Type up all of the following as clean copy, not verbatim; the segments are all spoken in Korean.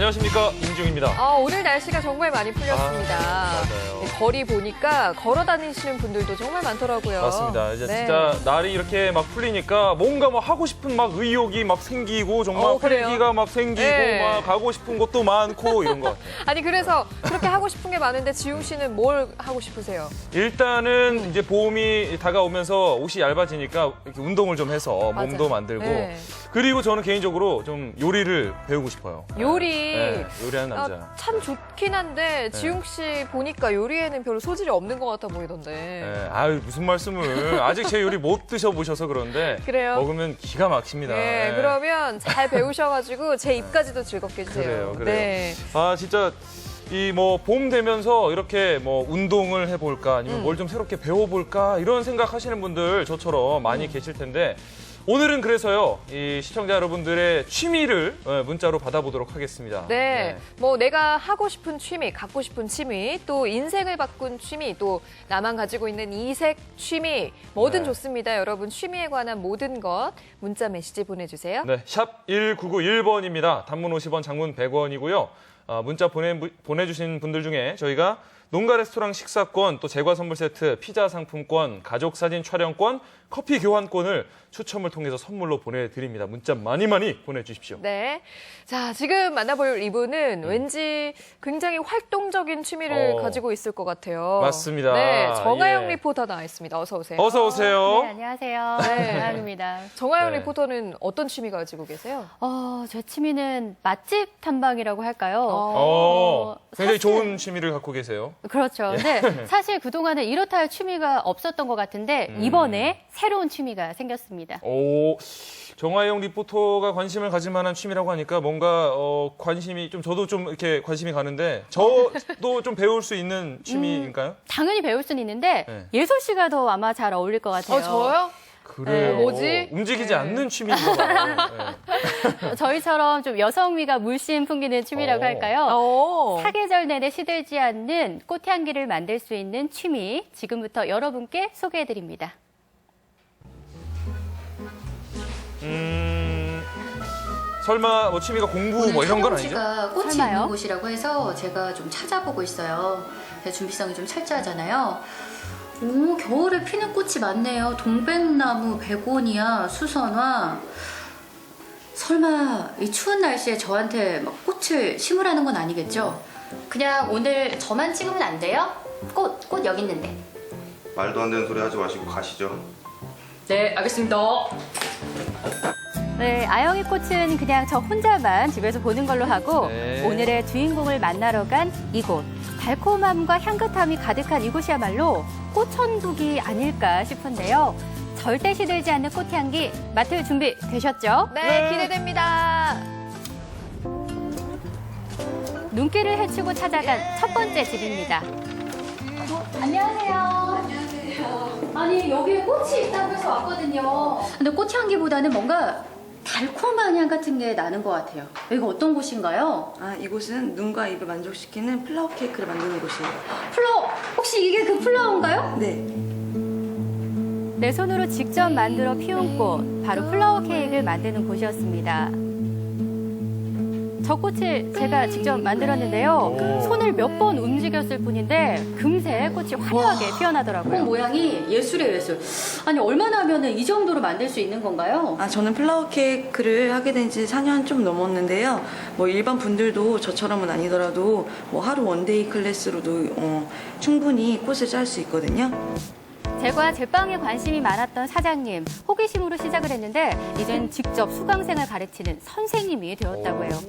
안녕하십니까, 임지웅입니다. 오늘 날씨가 정말 많이 풀렸습니다. 맞아요. 거리 보니까 걸어 다니시는 분들도 정말 많더라고요. 맞습니다. 이제 네. 진짜 날이 이렇게 막 풀리니까 뭔가 막 하고 싶은 막 의욕이 막 생기고 정말 그래요? 활기가 막 생기고 네. 막 가고 싶은 곳도 많고 이런 것 같아요. 아니 그래서 그렇게 하고 싶은 게 많은데 지웅 씨는 뭘 하고 싶으세요? 일단은 이제 봄이 다가오면서 옷이 얇아지니까 이렇게 운동을 좀 해서 맞아요. 몸도 만들고 네. 그리고 저는 개인적으로 좀 요리를 배우고 싶어요. 요리. 네, 요리하는 남자. 참 좋긴 한데 지웅 씨 보니까 요리에는 별로 소질이 없는 것 같아 보이던데. 네, 아유 무슨 말씀을 아직 제 요리 못 드셔보셔서 그런데 그래요? 먹으면 기가 막힙니다. 네, 네. 그러면 잘 배우셔가지고 제 입까지도 즐겁게 해주세요. 그래요. 네. 아 진짜 이 뭐 봄 되면서 이렇게 뭐 운동을 해볼까 아니면 뭘 좀 새롭게 배워볼까 이런 생각하시는 분들 저처럼 많이 계실 텐데. 오늘은 그래서요, 이 시청자 여러분들의 취미를 문자로 받아보도록 하겠습니다. 네, 뭐 내가 하고 싶은 취미, 갖고 싶은 취미, 또 인생을 바꾼 취미, 또 나만 가지고 있는 이색 취미, 뭐든 네. 좋습니다. 여러분 취미에 관한 모든 것 문자 메시지 보내주세요. 네, 샵 1991번입니다. 단문 50원, 장문 100원이고요. 문자 보내주신 분들 중에 저희가 농가 레스토랑 식사권, 또 제과 선물 세트, 피자 상품권, 가족 사진 촬영권, 커피 교환권을 추첨을 통해서 선물로 보내드립니다. 문자 많이 보내주십시오. 네. 자, 지금 만나볼 이분은 왠지 굉장히 활동적인 취미를 가지고 있을 것 같아요. 맞습니다. 네, 정아영 예. 리포터 나와 있습니다. 어서 오세요. 어서 오세요. 네, 안녕하세요. 네. 정아영입니다. 정아영 네. 리포터는 어떤 취미 가지고 계세요? 제 취미는 맛집 탐방이라고 할까요? 굉장히 사실- 좋은 취미를 갖고 계세요. 그렇죠. 근데 사실 그동안은 이렇다 할 취미가 없었던 것 같은데 이번에 새로운 취미가 생겼습니다. 오, 정아영 리포터가 관심을 가질 만한 취미라고 하니까 뭔가 관심이 좀 저도 좀 이렇게 관심이 가는데 저도 좀 배울 수 있는 취미인가요? 당연히 배울 수는 있는데 네. 예솔 씨가 더 아마 잘 어울릴 것 같아요. 저요? 그래요. 뭐지? 움직이지 네. 않는 취미인가 봐요. 네. 저희처럼 좀 여성미가 물씬 풍기는 취미라고 할까요? 오. 사계절 내내 시들지 않는 꽃향기를 만들 수 있는 취미 지금부터 여러분께 소개해드립니다. 설마 뭐 취미가 공부 뭐 이런 건 아니죠? 가 꽃이 설마요? 있는 곳이라고 해서 제가 좀 찾아보고 있어요. 제가 준비성이 좀 철저하잖아요. 오, 겨울에 피는 꽃이 많네요. 동백나무, 베고니아, 수선화. 설마 이 추운 날씨에 저한테 막 꽃을 심으라는 건 아니겠죠? 그냥 오늘 저만 찍으면 안 돼요? 꽃 여기 있는데. 말도 안 되는 소리 하지 마시고 가시죠. 네, 알겠습니다. 네, 아영이 꽃은 그냥 저 혼자만 집에서 보는 걸로 하고 네. 오늘의 주인공을 만나러 간 이곳. 달콤함과 향긋함이 가득한 이곳이야말로 꽃천국이 아닐까 싶은데요. 절대 시들지 않는 꽃향기 맡을 준비 되셨죠? 네, 기대됩니다. 눈길을 헤치고 찾아간 첫 번째 집입니다. 안녕하세요. 아니, 여기에 꽃이 있다고 해서 왔거든요. 근데 꽃향기보다는 뭔가 달콤한 향 같은 게 나는 것 같아요. 여기가 어떤 곳인가요? 이곳은 눈과 입을 만족시키는 플라워 케이크를 만드는 곳이에요. 플라워! 혹시 이게 그 플라워인가요? 네. 내 손으로 직접 만들어 피운 꽃, 바로 플라워 케이크를 만드는 곳이었습니다. 저 꽃을 제가 직접 만들었는데요. 오. 손을 몇 번 움직였을 뿐인데 금세 꽃이 화려하게 꽃 피어나더라고요. 모양이 예술이에요, 예술. 아니, 얼마나 하면 이 정도로 만들 수 있는 건가요? 저는 플라워 케이크를 하게 된 지 4년 좀 넘었는데요. 뭐 일반 분들도 저처럼은 아니더라도 뭐 하루 원데이 클래스로도 충분히 꽃을 짤 수 있거든요. 제과 제빵에 관심이 많았던 사장님, 호기심으로 시작을 했는데 이젠 직접 수강생을 가르치는 선생님이 되었다고 해요.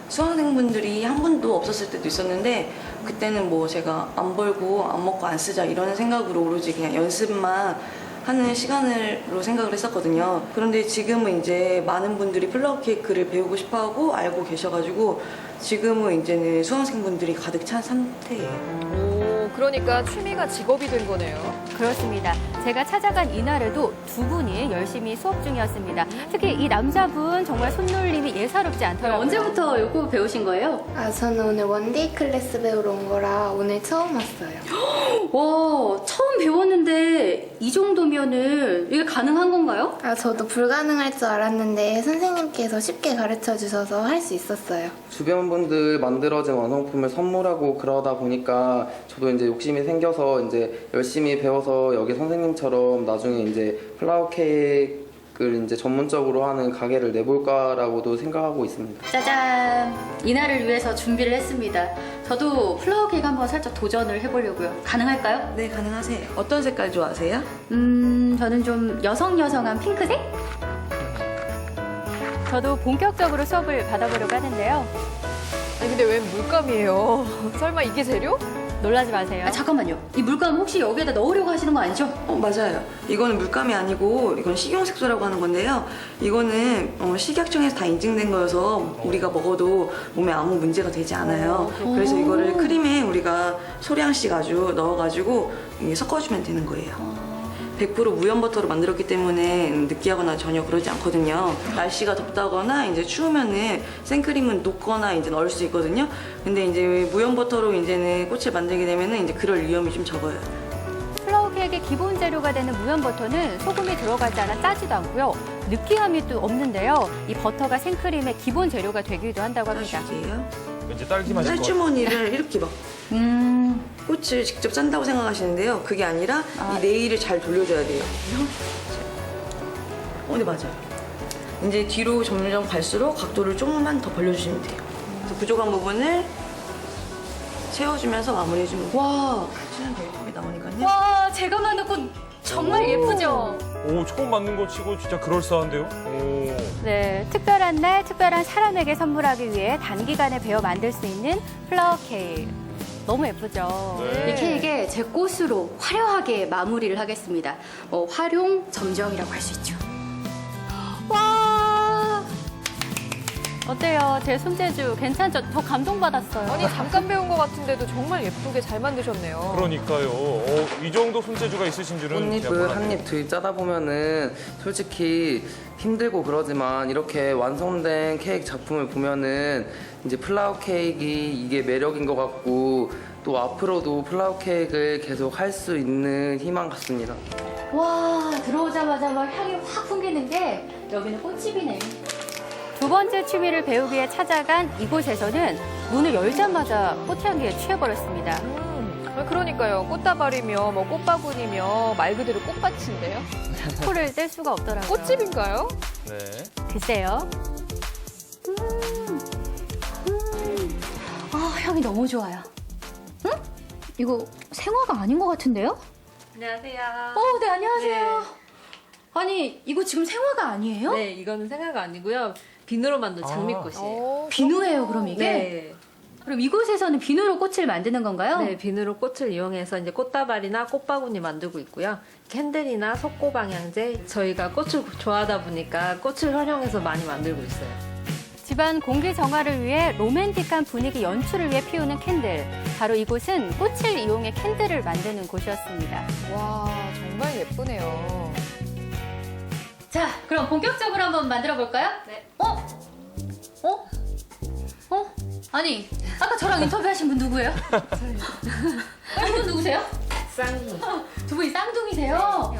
수강생분들이 한 분도 없었을 때도 있었는데 그때는 뭐 제가 안 벌고 안 먹고 안 쓰자 이런 생각으로 오로지 그냥 연습만 하는 시간으로 생각을 했었거든요. 그런데 지금은 이제 많은 분들이 플라워 케이크를 배우고 싶어하고 알고 계셔가지고 지금은 이제는 수강생분들이 가득 찬 상태예요. 오, 그러니까 취미가 직업이 된 거네요. 그렇습니다. 제가 찾아간 이날에도 두 분이 열심히 수업 중이었습니다. 특히 이 남자분 정말 손놀림이 예사롭지 않더라고요. 언제부터 요거 배우신 거예요? 저는 오늘 원데이 클래스 배우러 온 거라 오늘 처음 왔어요. 와, 처음 배웠는데 이 정도면은 이게 가능한 건가요? 아, 저도 불가능할 줄 알았는데 선생님께서 쉽게 가르쳐 주셔서 할 수 있었어요. 주변 분들 만들어진 완성품을 선물하고 그러다 보니까 저도 이제 욕심이 생겨서 이제 열심히 배워서 여기 선생님처럼 나중에 이제 플라워 케이크를 이제 전문적으로 하는 가게를 내볼까라고도 생각하고 있습니다. 짜잔! 이날을 위해서 준비를 했습니다. 저도 플라워 케이크 한번 살짝 도전을 해보려고요. 가능할까요? 네, 가능하세요. 어떤 색깔 좋아하세요? 저는 좀 여성여성한 핑크색? 저도 본격적으로 수업을 받아보려고 하는데요. 아니 근데 웬 물감이에요? 설마 이게 재료? 놀라지 마세요. 아, 잠깐만요. 이 물감 혹시 여기에다 넣으려고 하시는 거 아니죠? 맞아요. 이거는 물감이 아니고 이건 식용색소라고 하는 건데요. 이거는 식약청에서 다 인증된 거여서 우리가 먹어도 몸에 아무 문제가 되지 않아요. 그래서 이거를 크림에 우리가 소량씩 아주 넣어가지고 이게 섞어주면 되는 거예요. 100% 무염버터로 만들었기 때문에 느끼하거나 전혀 그러지 않거든요. 날씨가 덥다거나 이제 추우면은 생크림은 녹거나 이제 넣을 수 있거든요. 근데 이제 무염버터로 이제는 꽃을 만들게 되면은 이제 그럴 위험이 좀 적어요. 플라워 케이크의 기본 재료가 되는 무염버터는 소금이 들어가지 않아 짜지도 않고요. 느끼함이 또 없는데요. 이 버터가 생크림의 기본 재료가 되기도 한다고 합니다. 딸기예요. 왠지 딸기 맛일 것 같아요. 쌀주머니를 이렇게 막 꽃을 직접 짠다고 생각하시는데요. 그게 아니라 이 네일을 잘 돌려줘야 돼요. 네, 맞아요. 이제 뒤로 점점 갈수록 각도를 조금만 더 벌려주시면 돼요. 그래서 부족한 부분을 채워주면서 마무리해주면 돼요. 와, 칠은 되게 예쁘게 나오니까요. 와, 제가 만든 꽃 정말 예쁘죠? 오, 처음 만든 거 치고 진짜 그럴싸한데요? 오. 네, 특별한 날 특별한 사람에게 선물하기 위해 단기간에 배워 만들 수 있는 플라워 케이크. 너무 예쁘죠? 네. 이 케이크에 제 꽃으로 화려하게 마무리를 하겠습니다. 활용 점정이라고 할 수 있죠. 와! 어때요? 제 손재주 괜찮죠? 저 감동받았어요. 아니 잠깐 배운 것 같은데도 정말 예쁘게 잘 만드셨네요. 그러니까요. 이 정도 손재주가 있으신 줄은 그냥 꽃잎을 몰랐네요. 한 입 들 짜다 보면은 솔직히 힘들고 그러지만 이렇게 완성된 케이크 작품을 보면은 이제 플라워 케이크 이게 매력인 것 같고 또 앞으로도 플라워 케이크를 계속 할 수 있는 희망 같습니다. 와, 들어오자마자 막 향이 확 풍기는 게 여기는 꽃집이네. 두 번째 취미를 배우기 위해 찾아간 이곳에서는 문을 열자마자 꽃향기에 취해버렸습니다. 그러니까요. 꽃다발이며 뭐 꽃바구니며 말 그대로 꽃밭인데요. 코를 뗄 수가 없더라고요. 꽃집인가요? 네. 글쎄요. 아, 향이 너무 좋아요. 응? 이거 생화가 아닌 것 같은데요? 안녕하세요. 네, 안녕하세요. 아니, 이거 지금 생화가 아니에요? 네, 이거는 생화가 아니고요. 비누로 만든 장미꽃이에요. 비누예요, 그럼 이게? 네. 그럼 이곳에서는 비누로 꽃을 만드는 건가요? 네, 비누로 꽃을 이용해서 이제 꽃다발이나 꽃바구니 만들고 있고요. 캔들이나 속꽃방향제, 저희가 꽃을 좋아하다 보니까 꽃을 활용해서 많이 만들고 있어요. 집안 공기 정화를 위해 로맨틱한 분위기 연출을 위해 피우는 캔들. 바로 이곳은 꽃을 이용해 캔들을 만드는 곳이었습니다. 와 정말 예쁘네요. 자, 그럼 본격적으로 한번 만들어 볼까요? 네. 아니, 아까 저랑 인터뷰하신 분 누구예요? 이분 누구세요? 쌍둥이. 두 분이 쌍둥이세요?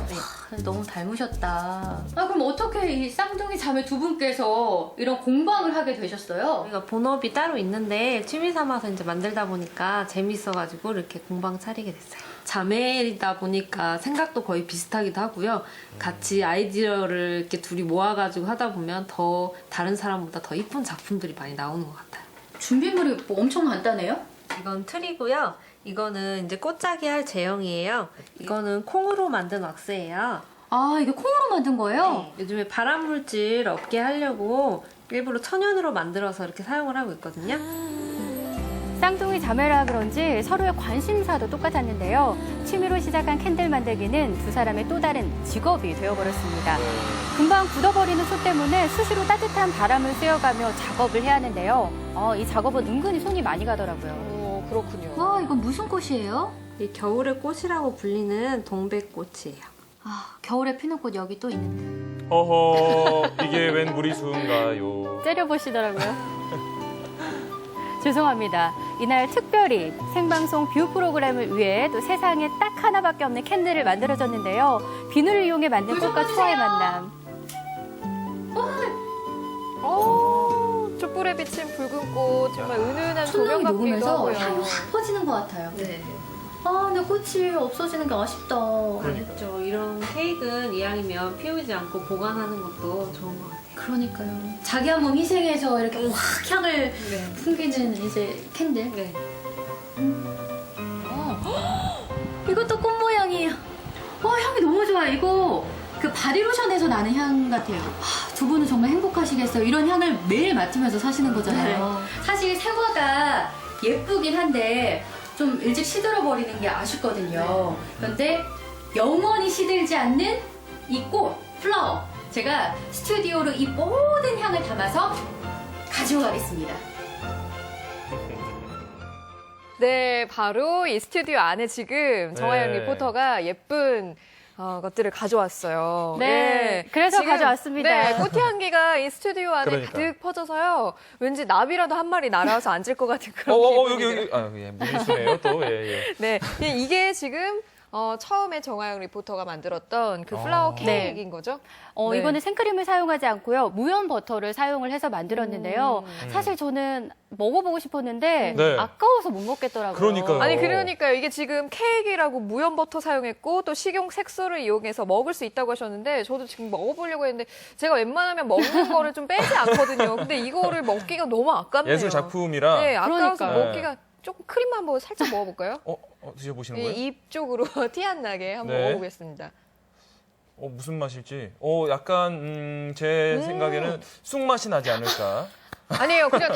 너무 닮으셨다. 그럼 어떻게 이 쌍둥이 자매 두 분께서 이런 공방을 하게 되셨어요? 저희가 본업이 따로 있는데 취미 삼아서 이제 만들다 보니까 재밌어가지고 이렇게 공방 차리게 됐어요. 자매이다 보니까 생각도 거의 비슷하기도 하고요. 같이 아이디어를 이렇게 둘이 모아가지고 하다 보면 더 다른 사람보다 더 이쁜 작품들이 많이 나오는 것 같아요. 준비물이 뭐 엄청 간단해요? 이건 틀이고요. 이거는 이제 꽃짜기 할 제형이에요. 이거는 콩으로 만든 왁스예요. 아, 이게 콩으로 만든 거예요? 네, 요즘에 발암 물질 없게 하려고 일부러 천연으로 만들어서 이렇게 사용을 하고 있거든요. 쌍둥이 자매라 그런지 서로의 관심사도 똑같았는데요. 취미로 시작한 캔들 만들기는 두 사람의 또 다른 직업이 되어버렸습니다. 금방 굳어버리는 소 때문에 수시로 따뜻한 바람을 쐬어가며 작업을 해야 하는데요. 이 작업은 은근히 손이 많이 가더라고요. 그렇군요. 와, 이건 무슨 꽃이에요? 이 겨울의 꽃이라고 불리는 동백꽃이에요. 아, 겨울에 피는 꽃 여기 또 있는데. 어허, 이게 웬 무리수인가요? 째려보시더라고요. 죄송합니다. 이날 특별히 생방송 뷰 프로그램을 위해 또 세상에 딱 하나밖에 없는 캔들을 만들어줬는데요. 비누를 이용해 만든 꽃과 초아의 만남. 촛불에 비친 붉은 꽃, 정말 은은한 조명 천장이 같기도 녹으면서 하고요. 향이 확 퍼지는 것 같아요. 네. 아, 근데 꽃이 없어지는 게 아쉽다. 그렇죠. 이런 케이크는 이왕이면 피우지 않고 보관하는 것도 좋은 것 같아요. 그러니까요. 자기 한 몸 희생해서 이렇게 확 향을 네. 풍기는 이제 캔들. 네. 이것도 꽃 모양이에요. 향이 너무 좋아요. 이거 그 바디로션에서 나는 향 같아요. 두 분은 정말 행복하시겠어요. 이런 향을 매일 맡으면서 사시는 거잖아요. 사실 생화가 예쁘긴 한데 좀 일찍 시들어버리는 게 아쉽거든요. 그런데 영원히 시들지 않는 이 꽃, 플라워. 제가 스튜디오로 이 모든 향을 담아서 가지고 가겠습니다. 네, 바로 이 스튜디오 안에 지금 정하영 네. 리포터가 예쁜 것들을 가져왔어요. 네, 그래서 가져왔습니다. 네, 꽃향기가 이 스튜디오 안에 그러니까. 가득 퍼져서요. 왠지 나비라도 한 마리 날아와서 앉을 것 같은 그런 여기 기분이 여기 무리수네요 또. 예. 네, 이게 지금 처음에 정하영 리포터가 만들었던 그 플라워 케이크인 거죠? 네. 이거는 생크림을 사용하지 않고요. 무염 버터를 사용을 해서 만들었는데요. 사실 저는 먹어보고 싶었는데 네. 아까워서 못 먹겠더라고요. 그러니까요. 아니 그러니까요. 이게 지금 케이크라고 무염 버터 사용했고 또 식용 색소를 이용해서 먹을 수 있다고 하셨는데 저도 지금 먹어보려고 했는데 제가 웬만하면 먹는 거를 좀 빼지 않거든요. 근데 이거를 먹기가 너무 아깝네요. 예술 작품이라. 네, 아까워서 그러니까요. 먹기가 조금 크림만 한번 살짝 먹어볼까요? 드셔보시는 거예요? 입 쪽으로 티 안 나게 한번 네. 먹어보겠습니다. 무슨 맛일지. 약간 제 생각에는 쑥 맛이 나지 않을까. 아니에요. 그냥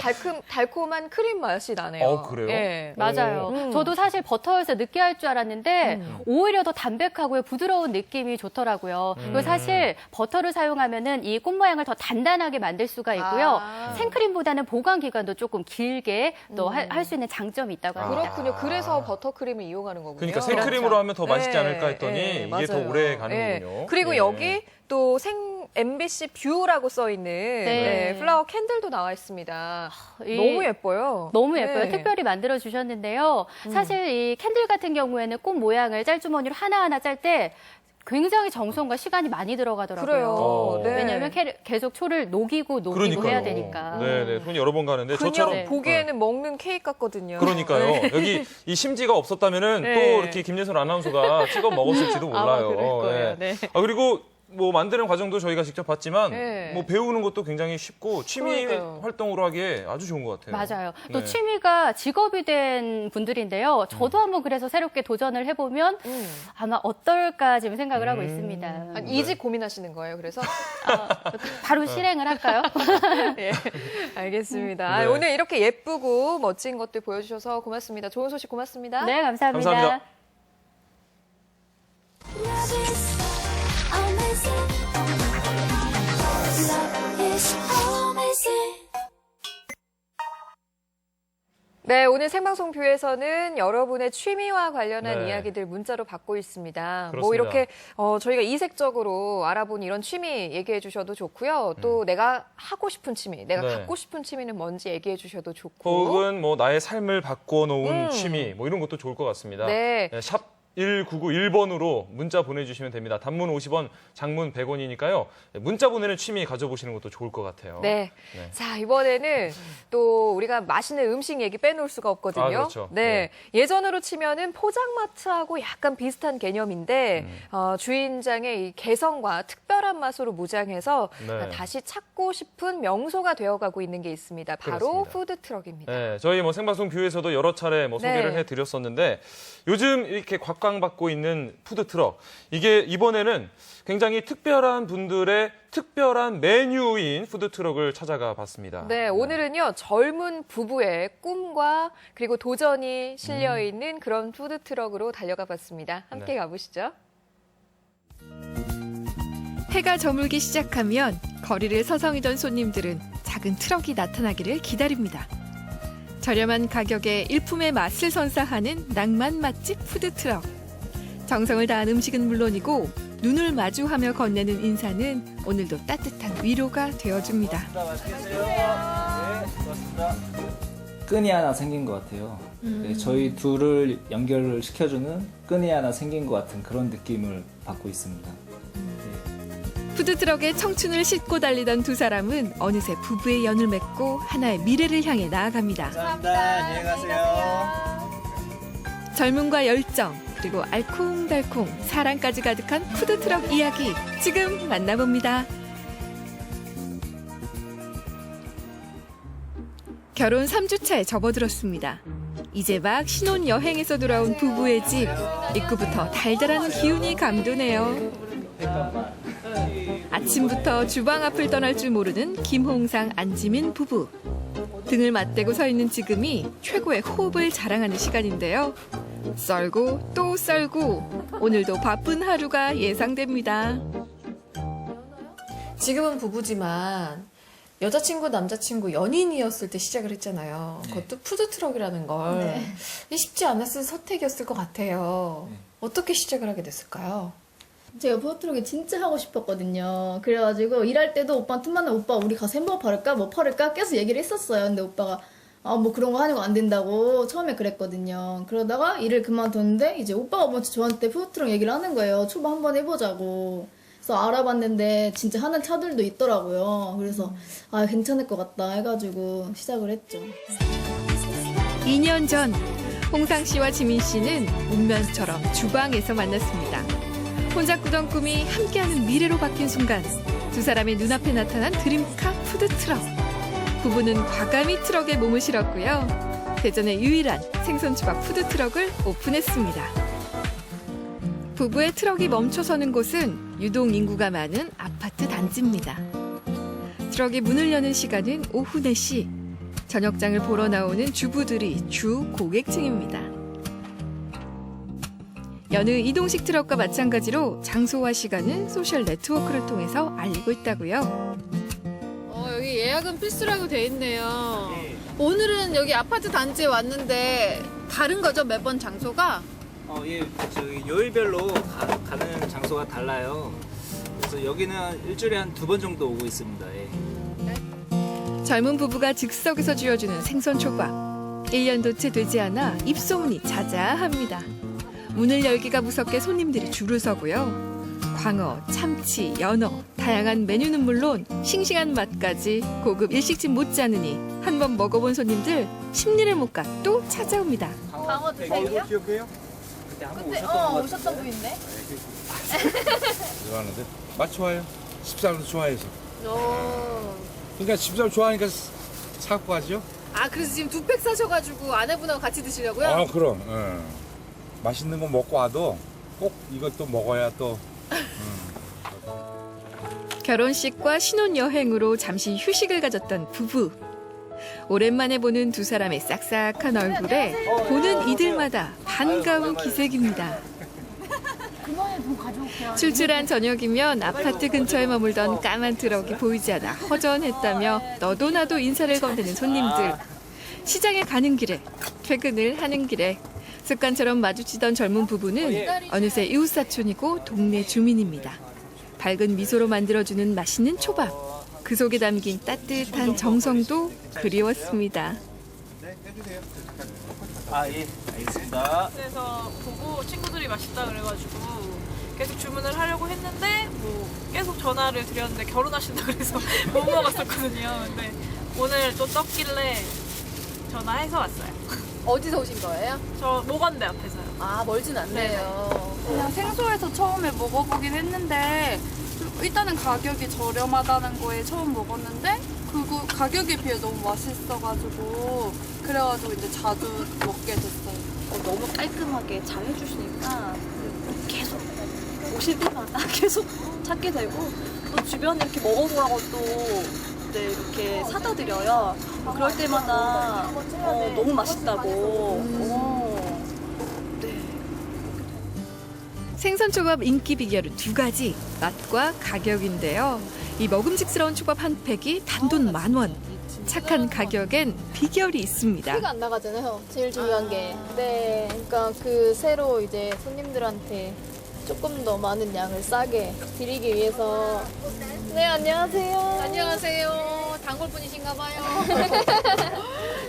달콤한 크림 맛이 나네요. 그래요? 예. 맞아요. 저도 사실 버터에서 느끼할 줄 알았는데 오히려 더 담백하고요. 부드러운 느낌이 좋더라고요. 그리고 사실 버터를 사용하면은 이 꽃 모양을 더 단단하게 만들 수가 있고요. 생크림보다는 보관 기간도 조금 길게 또 할 수 있는 장점이 있다고 합니다. 그렇군요. 그래서 버터크림을 이용하는 거군요. 그러니까 생크림으로 하면 더 맛있지 네, 않을까 했더니 네, 이게 더 맞아요. 오래 가는 네. 거군요. 그리고 예. 여기 또 MBC 뷰라고 써 있는 네, 플라워 캔들도 나와 있습니다. 너무 예뻐요. 너무 예뻐요. 네. 특별히 만들어 주셨는데요. 사실 이 캔들 같은 경우에는 꽃 모양을 짤주머니로 하나하나 짤 때 굉장히 정성과 시간이 많이 들어가더라고요. 그래요. 네. 왜냐하면 계속 초를 녹이고 그러니까요. 해야 되니까. 네, 손이 여러 번 가는데 그냥 저처럼 보기에는 먹는 케이크 같거든요. 그러니까요. 여기 이 심지가 없었다면은 네. 또 이렇게 김예솔 아나운서가 찍어 먹었을지도 몰라요. 그럴 거예요. 네. 그리고 뭐 만드는 과정도 저희가 직접 봤지만 네. 뭐 배우는 것도 굉장히 쉽고 취미 그러니까요. 활동으로 하기에 아주 좋은 것 같아요. 맞아요. 또 네. 취미가 직업이 된 분들인데요. 저도 한번 그래서 새롭게 도전을 해보면 아마 어떨까 지금 생각을 하고 있습니다. 한 2집 고민하시는 거예요, 그래서? 바로 실행을 할까요? 네, 알겠습니다. 네. 오늘 이렇게 예쁘고 멋진 것들 보여주셔서 고맙습니다. 좋은 소식 고맙습니다. 네, 감사합니다. 감사합니다. 네, 오늘 생방송 뷰에서는 여러분의 취미와 관련한 네. 이야기들 문자로 받고 있습니다. 그렇습니다. 뭐 이렇게 저희가 이색적으로 알아본 이런 취미 얘기해 주셔도 좋고요. 또 내가 하고 싶은 취미, 내가 네. 갖고 싶은 취미는 뭔지 얘기해 주셔도 좋고. 혹은 뭐 나의 삶을 바꿔놓은 취미 뭐 이런 것도 좋을 것 같습니다. 네. 샵 1991번으로 문자 보내주시면 됩니다. 단문 50원, 장문 100원이니까요. 문자 보내는 취미 가져보시는 것도 좋을 것 같아요. 네. 네. 자, 이번에는 또 우리가 맛있는 음식 얘기 빼놓을 수가 없거든요. 그렇죠. 네. 예전으로 치면은 포장마차하고 약간 비슷한 개념인데, 주인장의 이 개성과 특별한 맛으로 무장해서 네. 다시 찾고 싶은 명소가 되어가고 있는 게 있습니다. 바로 그렇습니다. 푸드트럭입니다. 네, 저희 뭐 생방송 뷰에서도 여러 차례 뭐 소개를 네. 해드렸었는데 요즘 이렇게 곽광받고 있는 푸드트럭 이게 이번에는 굉장히 특별한 분들의 특별한 메뉴인 푸드트럭을 찾아가 봤습니다. 네, 오늘은요, 젊은 부부의 꿈과 그리고 도전이 실려있는 그런 푸드트럭으로 달려가 봤습니다. 함께 네. 가보시죠. 해가 저물기 시작하면 거리를 서성이던 손님들은 작은 트럭이 나타나기를 기다립니다. 저렴한 가격에 일품의 맛을 선사하는 낭만 맛집 푸드트럭. 정성을 다한 음식은 물론이고 눈을 마주하며 건네는 인사는 오늘도 따뜻한 위로가 되어줍니다. 끈이 하나 생긴 것 같아요. 네, 저희 둘을 연결을 시켜주는 끈이 하나 생긴 것 같은 그런 느낌을 받고 있습니다. 푸드트럭에 청춘을 싣고 달리던 두 사람은 어느새 부부의 연을 맺고 하나의 미래를 향해 나아갑니다. 감사합니다. 안녕히 가세요. 젊음과 열정, 그리고 알콩달콩 사랑까지 가득한 푸드트럭 이야기 지금 만나봅니다. 결혼 3주차에 접어들었습니다. 이제 막 신혼여행에서 돌아온 부부의 집. 입구부터 달달한 기운이 감도네요. 아침부터 주방 앞을 떠날 줄 모르는 김홍상, 안지민 부부. 등을 맞대고 서 있는 지금이 최고의 호흡을 자랑하는 시간인데요. 썰고 또 썰고 오늘도 바쁜 하루가 예상됩니다. 지금은 부부지만 여자친구, 남자친구, 연인이었을 때 시작을 했잖아요. 그것도 푸드트럭이라는 걸. 쉽지 않았을 선택이었을 것 같아요. 어떻게 시작을 하게 됐을까요? 제가 푸드트럭이 진짜 하고 싶었거든요. 그래가지고 일할 때도 오빠한테 맨날 오빠 우리 가서 햄버거 팔을까? 뭐 팔을까? 계속 얘기를 했었어요. 근데 오빠가 뭐 그런 거 하는 거 안 된다고 처음에 그랬거든요. 그러다가 일을 그만뒀는데 이제 오빠가 먼저 저한테 푸드트럭 얘기를 하는 거예요. 초밥 한번 해보자고. 그래서 알아봤는데 진짜 하는 차들도 있더라고요. 그래서 괜찮을 것 같다 해가지고 시작을 했죠. 2년 전 홍상 씨와 지민 씨는 운명처럼 주방에서 만났습니다. 혼자 꾸던 꿈이 함께하는 미래로 바뀐 순간 두 사람의 눈앞에 나타난 드림카 푸드트럭. 부부는 과감히 트럭에 몸을 실었고요. 대전의 유일한 생선초밥 푸드트럭을 오픈했습니다. 부부의 트럭이 멈춰서는 곳은 유동 인구가 많은 아파트 단지입니다. 트럭이 문을 여는 시간은 오후 4시. 저녁장을 보러 나오는 주부들이 주 고객층입니다. 여느 이동식 트럭과 마찬가지로 장소와 시간은 소셜 네트워크를 통해서 알리고 있다고요. 여기 예약은 필수라고 돼 있네요. 오늘은 여기 아파트 단지에 왔는데 다른 거죠? 매번 장소가? 예, 저기 요일별로 가는 장소가 달라요. 그래서 여기는 일주일에 한 2번 정도 오고 있습니다. 예. 젊은 부부가 즉석에서 쥐어주는 생선초밥. 1년도 채 되지 않아 입소문이 자자합니다. 문을 열기가 무섭게 손님들이 줄을 서고요. 광어, 참치, 연어, 다양한 메뉴는 물론 싱싱한 맛까지 고급 일식집 못지않으니 한 번 먹어본 손님들 심리를 못 가 또 찾아옵니다. 광어 드세요? 기억해요? 근데 오셨던 분인데? 좋아하는데 맛 좋아요. 집사람도 좋아해서. 그러니까 집사람 좋아하니까 사고 가죠. 그래서 지금 2팩 사셔가지고 아내분하고 같이 드시려고요? 그럼. 맛있는 거 먹고 와도 꼭 이것도 먹어야 또. 결혼식과 신혼여행으로 잠시 휴식을 가졌던 부부. 오랜만에 보는 두 사람의 싹싹한 얼굴에 보는 이들마다 반가운 기색입니다. 출출한 저녁이면 아파트 근처에 머물던 까만 트럭이 보이지 않아 허전했다며 너도 나도 인사를 건네는 손님들. 시장에 가는 길에, 퇴근을 하는 길에 습관처럼 마주치던 젊은 부부는 어느새 이웃사촌이고 동네 주민입니다. 밝은 미소로 만들어주는 맛있는 초밥. 그 속에 담긴 따뜻한 정성도 그리웠습니다. 예, 알겠습니다. 그래서 보고 친구들이 맛있다 그래가지고 계속 주문을 하려고 했는데 뭐 계속 전화를 드렸는데 결혼하신다 그래서 못 먹었었거든요. 근데 오늘 또 떴길래 전화해서 왔어요. 어디서 오신 거예요? 저 모건대 앞에서요. 멀진 않네요. 그냥 생소해서 처음에 먹어보긴 했는데 일단은 가격이 저렴하다는 거에 처음 먹었는데 그거 가격에 비해 너무 맛있어가지고 그래가지고 이제 자주 먹게 됐어요. 너무 깔끔하게 잘 해주시니까 계속 오실 때마다 계속 찾게 되고 또 주변에 이렇게 먹어보라고 또 이렇게 사다 드려요. 그럴 때마다 너무 맛있다고. 생선초밥 인기 비결은 2가지, 맛과 가격인데요. 이 먹음직스러운 초밥 한 팩이 단돈 10,000원. 착한 가격엔 비결이 있습니다. 티가 안 나가잖아요. 제일 중요한 게. 네, 그러니까 그 새로 이제 손님들한테 조금 더 많은 양을 싸게 드리기 위해서. 네, 안녕하세요. 안녕하세요. 단골분이신가 봐요.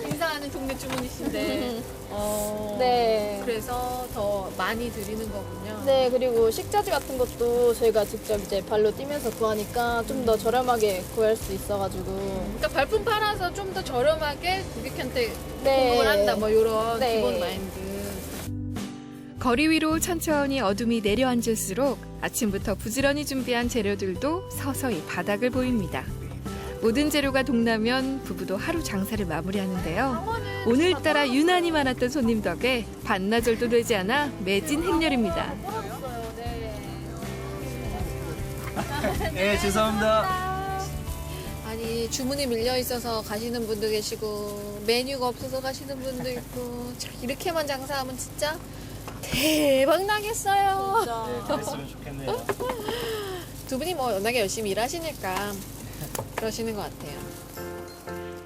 인사하는 동네 주문이신데. 네. 그래서 더 많이 드리는 거군요. 네, 그리고 식자재 같은 것도 저희가 직접 이제 발로 뛰면서 구하니까 좀 더 저렴하게 구할 수 있어가지고. 그러니까 발품 팔아서 좀 더 저렴하게 고객한테 네. 공급을 한다, 뭐 이런 네. 기본 마인드. 거리 위로 천천히 어둠이 내려앉을수록 아침부터 부지런히 준비한 재료들도 서서히 바닥을 보입니다. 모든 재료가 동나면 부부도 하루 장사를 마무리하는데요. 오늘따라 유난히 많았던 손님 덕에 반나절도 되지 않아 매진 행렬입니다. 네, 죄송합니다. 아니 주문이 밀려 있어서 가시는 분도 계시고 메뉴가 없어서 가시는 분도 있고 참, 이렇게만 장사하면 진짜 대박 나겠어요. 네, 잘했으면 좋겠네요. 두 분이 뭐 워낙에 열심히 일하시니까 그러시는 것 같아요.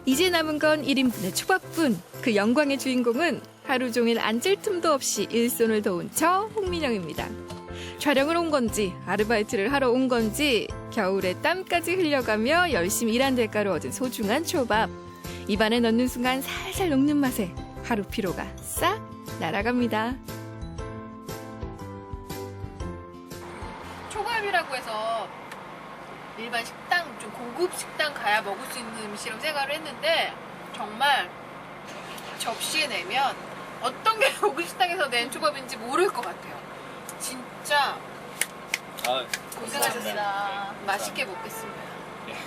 이제 남은 건 1인분의 초밥뿐. 그 영광의 주인공은 하루 종일 앉을 틈도 없이 일손을 도운 저 홍민영입니다. 촬영을 온 건지 아르바이트를 하러 온 건지 겨울에 땀까지 흘려가며 열심히 일한 대가로 얻은 소중한 초밥. 입안에 넣는 순간 살살 녹는 맛에 하루 피로가 싹 날아갑니다. 초밥이라고 해서 일반 식당, 좀 고급 식당 가야 먹을 수 있는 음식이라고 생각을 했는데 정말 접시에 내면 어떤 게 고급 식당에서 낸 초밥인지 모를 것 같아요. 진짜 고생하셨습니다. 맛있게 먹겠습니다.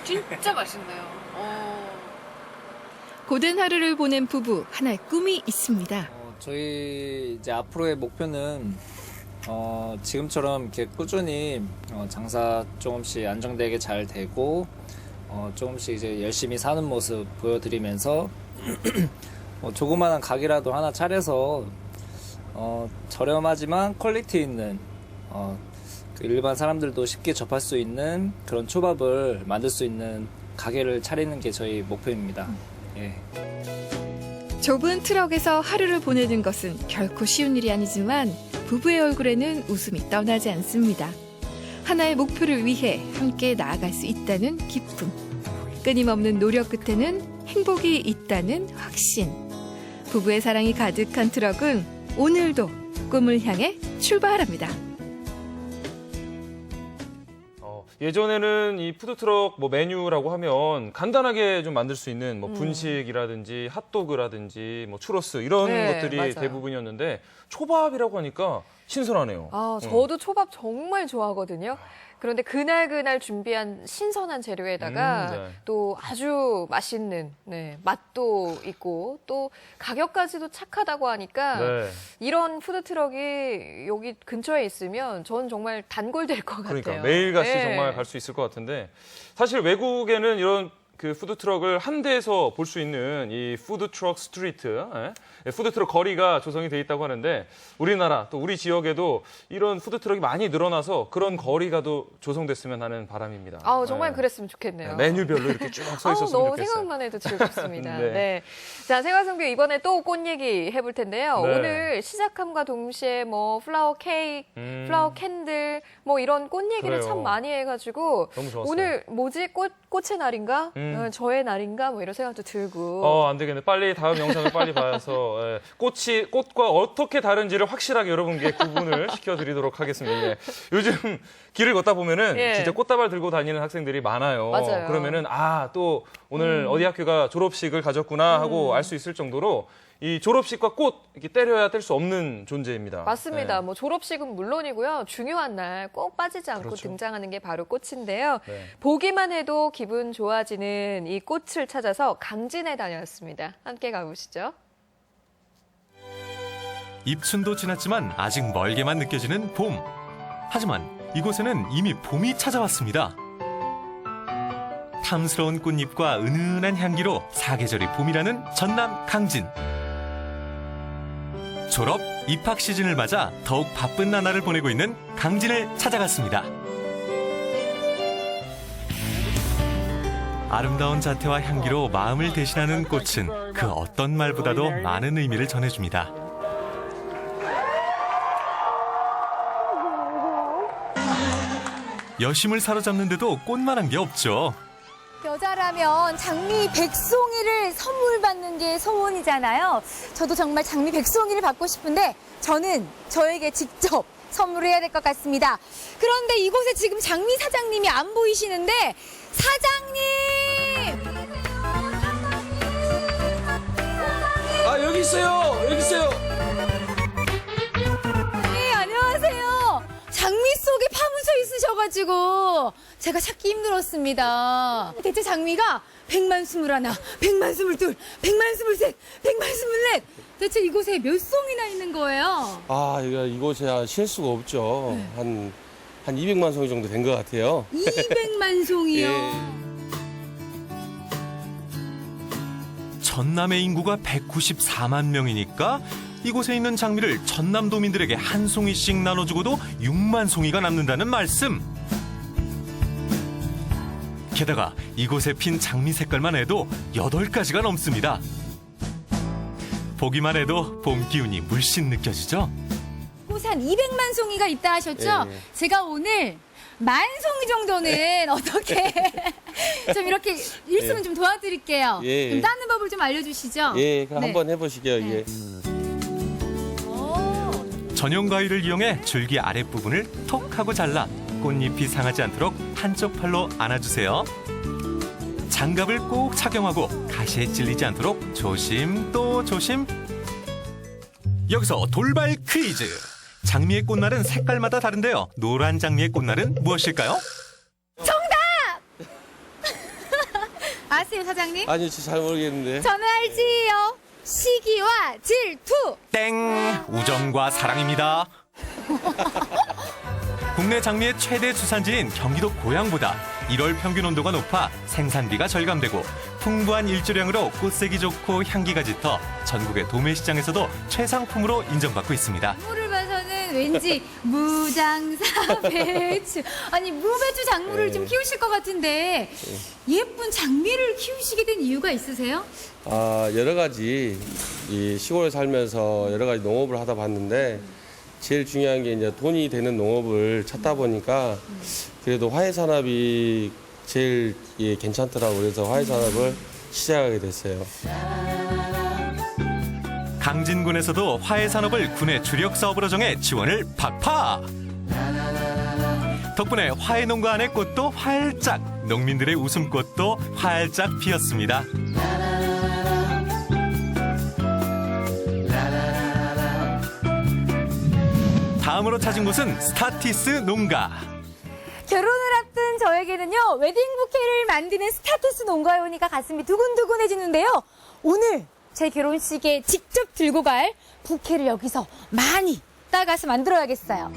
진짜 맛있네요. 고된 하루를 보낸 부부 하나의 꿈이 있습니다. 저희 이제 앞으로의 목표는 지금처럼 이렇게 꾸준히 장사 조금씩 안정되게 잘 되고 조금씩 이제 열심히 사는 모습 보여드리면서 조그마한 가게라도 하나 차려서 저렴하지만 퀄리티 있는 그 일반 사람들도 쉽게 접할 수 있는 그런 초밥을 만들 수 있는 가게를 차리는 게 저희 목표입니다. 예. 좁은 트럭에서 하루를 보내는 것은 결코 쉬운 일이 아니지만 부부의 얼굴에는 웃음이 떠나지 않습니다. 하나의 목표를 위해 함께 나아갈 수 있다는 기쁨. 끊임없는 노력 끝에는 행복이 있다는 확신. 부부의 사랑이 가득한 트럭은 오늘도 꿈을 향해 출발합니다. 예전에는 이 푸드트럭 뭐 메뉴라고 하면 간단하게 좀 만들 수 있는 뭐 분식이라든지 핫도그라든지 뭐 추로스 이런 네, 것들이 맞아요. 대부분이었는데 초밥이라고 하니까 신선하네요. 저도 초밥 정말 좋아하거든요. 그런데 그날 준비한 신선한 재료에다가 네. 또 아주 맛있는 맛도 있고 또 가격까지도 착하다고 하니까 네. 이런 푸드트럭이 여기 근처에 있으면 전 정말 단골될 것 같아요. 그러니까 매일같이 네. 정말 갈 수 있을 것 같은데 사실 외국에는 이런 그 푸드트럭을 한 대에서 볼 수 있는 이 푸드트럭 스트리트, 푸드트럭 거리가 조성이 돼 있다고 하는데 우리나라 또 우리 지역에도 이런 푸드트럭이 많이 늘어나서 그런 거리가 또 조성됐으면 하는 바람입니다. 정말 그랬으면 좋겠네요. 메뉴별로 이렇게 쭉 서 있었으면 너무 좋겠어요. 생각만 해도 즐겁습니다. 네. 네. 자, 생활성교 이번에 또 꽃 얘기 해볼 텐데요. 네. 오늘 시작함과 동시에 뭐 플라워 케이크, 플라워 캔들 뭐 이런 꽃 얘기를 그래요. 참 많이 해가지고 너무 좋았어요. 오늘 뭐지 꽃의 날인가? 저의 날인가? 뭐 이런 생각도 들고. 안 되겠네. 빨리 다음 영상을 빨리 봐서 꽃과 어떻게 다른지를 확실하게 여러분께 구분을 시켜드리도록 하겠습니다. 예. 요즘 길을 걷다 보면은 예. 진짜 꽃다발 들고 다니는 학생들이 많아요. 맞아요. 그러면은 또 오늘 어디 학교가 졸업식을 가졌구나 하고 알 수 있을 정도로 이 졸업식과 꽃 이렇게 때려야 뗄 수 없는 존재입니다. 맞습니다. 네. 뭐 졸업식은 물론이고요. 중요한 날 꼭 빠지지 않고 그렇죠. 등장하는 게 바로 꽃인데요. 네. 보기만 해도 기분 좋아지는 이 꽃을 찾아서 강진에 다녔습니다. 함께 가보시죠. 입춘도 지났지만 아직 멀게만 느껴지는 봄. 하지만 이곳에는 이미 봄이 찾아왔습니다. 탐스러운 꽃잎과 은은한 향기로 사계절이 봄이라는 전남 강진. 졸업, 입학 시즌을 맞아 더욱 바쁜 나날을 보내고 있는 강진을 찾아갔습니다. 아름다운 자태와 향기로 마음을 대신하는 꽃은 그 어떤 말보다도 많은 의미를 전해줍니다. 여심을 사로잡는데도 꽃만한 게 없죠. 여자라면 장미 백송이를 선물 받는 게 소원이잖아요. 저도 정말 장미 백송이를 받고 싶은데 저는 저에게 직접 선물해야 될 것 같습니다. 그런데 이곳에 지금 장미 사장님이 안 보이시는데 사장님! 아, 여기 있어요. 여기 있어요. 네, 안녕하세요. 장미 속에 파묻혀 있으셔가지고 제가 찾기 힘들었습니다. 대체 장미가 100만 21, 100만 22, 100만 23, 100만 24 대체 이곳에 몇 송이나 있는 거예요? 아, 이곳에 쉴 수가 없죠. 한 200만 송이 정도 된 것 같아요. 200만 송이요? 예. 전남의 인구가 194만 명이니까 이곳에 있는 장미를 전남도민들에게 한 송이씩 나눠주고도 6만 송이가 남는다는 말씀. 게다가 이곳에 핀 장미 색깔만 해도 8가지가 넘습니다. 보기만 해도 봄 기운이 물씬 느껴지죠? 이곳에 한 200만 송이가 있다 하셨죠? 예. 제가 오늘 10,000송이 정도는 어떻게 좀 이렇게 일수는 예. 좀 도와드릴게요. 예. 좀 따는 법을 좀 알려주시죠? 예, 그럼 네. 한번 해보시게요. 예. 전용 가위를 이용해 줄기 아랫부분을 톡 하고 잘라 꽃잎이 상하지 않도록 한쪽 팔로 안아주세요. 장갑을 꼭 착용하고 가시에 찔리지 않도록 조심 또 조심. 여기서 돌발 퀴즈. 장미의 꽃날은 색깔마다 다른데요. 노란 장미의 꽃날은 무엇일까요? 정답! 아세요, 사장님? 아니요, 잘 모르겠는데. 저는 알지요. 시기와 질투. 땡! 우정과 사랑입니다. 국내 장미의 최대 수산지인 경기도 고양보다 1월 평균 온도가 높아 생산비가 절감되고 풍부한 일조량으로 꽃색이 좋고 향기가 짙어 전국의 도매시장에서도 최상품으로 인정받고 있습니다. 작물을 봐서는 왠지 무장사 배추 아니 무배추 작물을 좀 키우실 것 같은데 예쁜 장미를 키우시게 된 이유가 있으세요? 아, 여러 가지 이 시골에 살면서 여러 가지 농업을 하다 봤는데 제일 중요한 게 이제 돈이 되는 농업을 찾다 보니까 그래도 화훼산업이 제일 괜찮더라고요. 그래서 화훼산업을 시작하게 됐어요. 강진군에서도 화훼산업을 군의 주력 사업으로 정해 지원을 팍팍! 덕분에 화훼농가 안의 꽃도 활짝, 농민들의 웃음꽃도 활짝 피었습니다. 다음으로 찾은 곳은 스타티스 농가. 결혼을 앞둔 저에게는요 웨딩 부케를 만드는 스타티스 농가에 오니까 가슴이 두근두근해지는데요. 오늘 제 결혼식에 직접 들고 갈 부케를 여기서 많이 따가서 만들어야겠어요.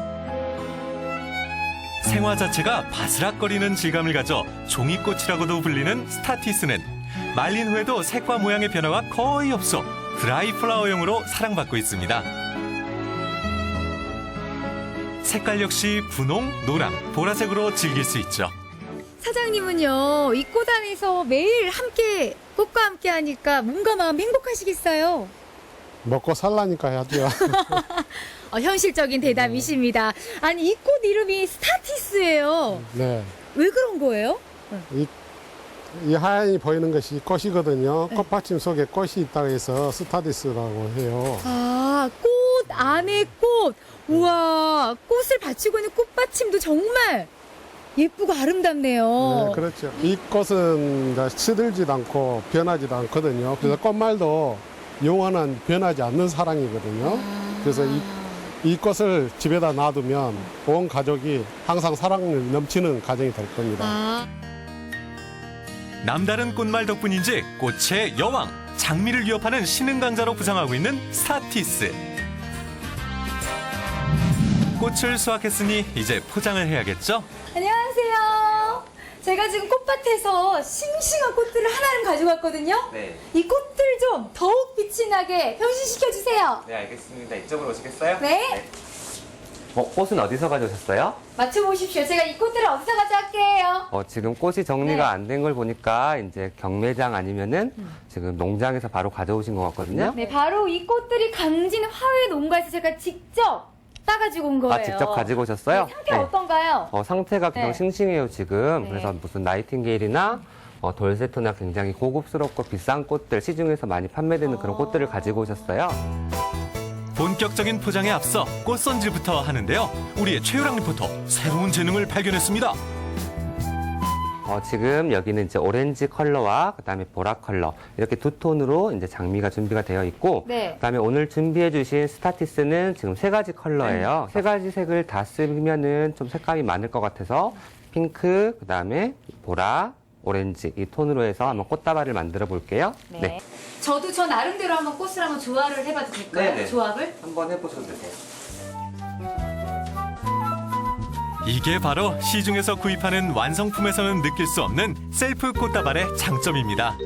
생화 자체가 바스락거리는 질감을 가져 종이꽃이라고도 불리는 스타티스는 말린 후에도 색과 모양의 변화가 거의 없어 드라이 플라워용으로 사랑받고 있습니다. 색깔 역시 분홍, 노랑, 보라색으로 즐길 수 있죠. 사장님은요 이 꽃 안에서 매일 함께 꽃과 함께 하니까 몸과 마음 행복하시겠어요? 먹고 살라니까 해야죠. 현실적인 대답이십니다. 아니 이 꽃 이름이 스타티스예요. 네. 왜 그런 거예요? 이 하얀이 보이는 것이 꽃이거든요. 꽃받침 속에 꽃이 있다고 해서 스타티스라고 해요. 아, 꽃 안에 꽃. 우와, 꽃을 받치고 있는 꽃받침도 정말 예쁘고 아름답네요. 네, 그렇죠. 이 꽃은 이제 시들지도 않고 변하지도 않거든요. 그래서 꽃말도 영원한 변하지 않는 사랑이거든요. 그래서 이 꽃을 집에다 놔두면 온 가족이 항상 사랑을 넘치는 가정이 될 겁니다. 남다른 꽃말 덕분인지 꽃의 여왕, 장미를 위협하는 신흥 강자로 부상하고 있는 스타티스. 꽃을 수확했으니 이제 포장을 해야겠죠? 안녕하세요. 제가 지금 꽃밭에서 싱싱한 꽃들을 하나를 가져왔거든요. 네. 이 꽃들 좀 더욱 빛이 나게 변신시켜주세요. 네, 알겠습니다. 이쪽으로 오시겠어요? 네. 꽃은 어디서 가져오셨어요? 맞춰보십시오. 제가 이 꽃들을 어디서 가져갈게요. 지금 꽃이 정리가 네. 안 된 걸 보니까 이제 경매장 아니면은 지금 농장에서 바로 가져오신 것 같거든요. 네, 바로 이 꽃들이 강진 화훼 농가에서 제가 직접 따가지고 온 거예요. 아, 직접 가지고 오셨어요? 네, 상태 어떤가요? 상태가 그냥 네. 싱싱해요, 지금. 네. 그래서 무슨 나이팅게일이나 돌세토나 굉장히 고급스럽고 비싼 꽃들, 시중에서 많이 판매되는 그런 꽃들을 가지고 오셨어요. 본격적인 포장에 앞서 꽃 손질부터 하는데요. 우리의 최유랑 리포터 새로운 재능을 발견했습니다. 지금 여기는 이제 오렌지 컬러와 그다음에 보라 컬러 이렇게 두 톤으로 이제 장미가 준비가 되어 있고, 네. 그다음에 오늘 준비해주신 스타티스는 지금 3가지 컬러예요. 3가지 색을 다 쓰면은 좀 색감이 많을 것 같아서 핑크, 그다음에 보라, 오렌지 이 톤으로 해서 한번 꽃다발을 만들어 볼게요. 네. 저도 저 나름대로 한번 꽃을 한번 조화를 해봐도 될까요? 네네. 조합을? 한번 해보셔도 되세요. 이게 바로 시중에서 구입하는 완성품에서는 느낄 수 없는 셀프 꽃다발의 장점입니다.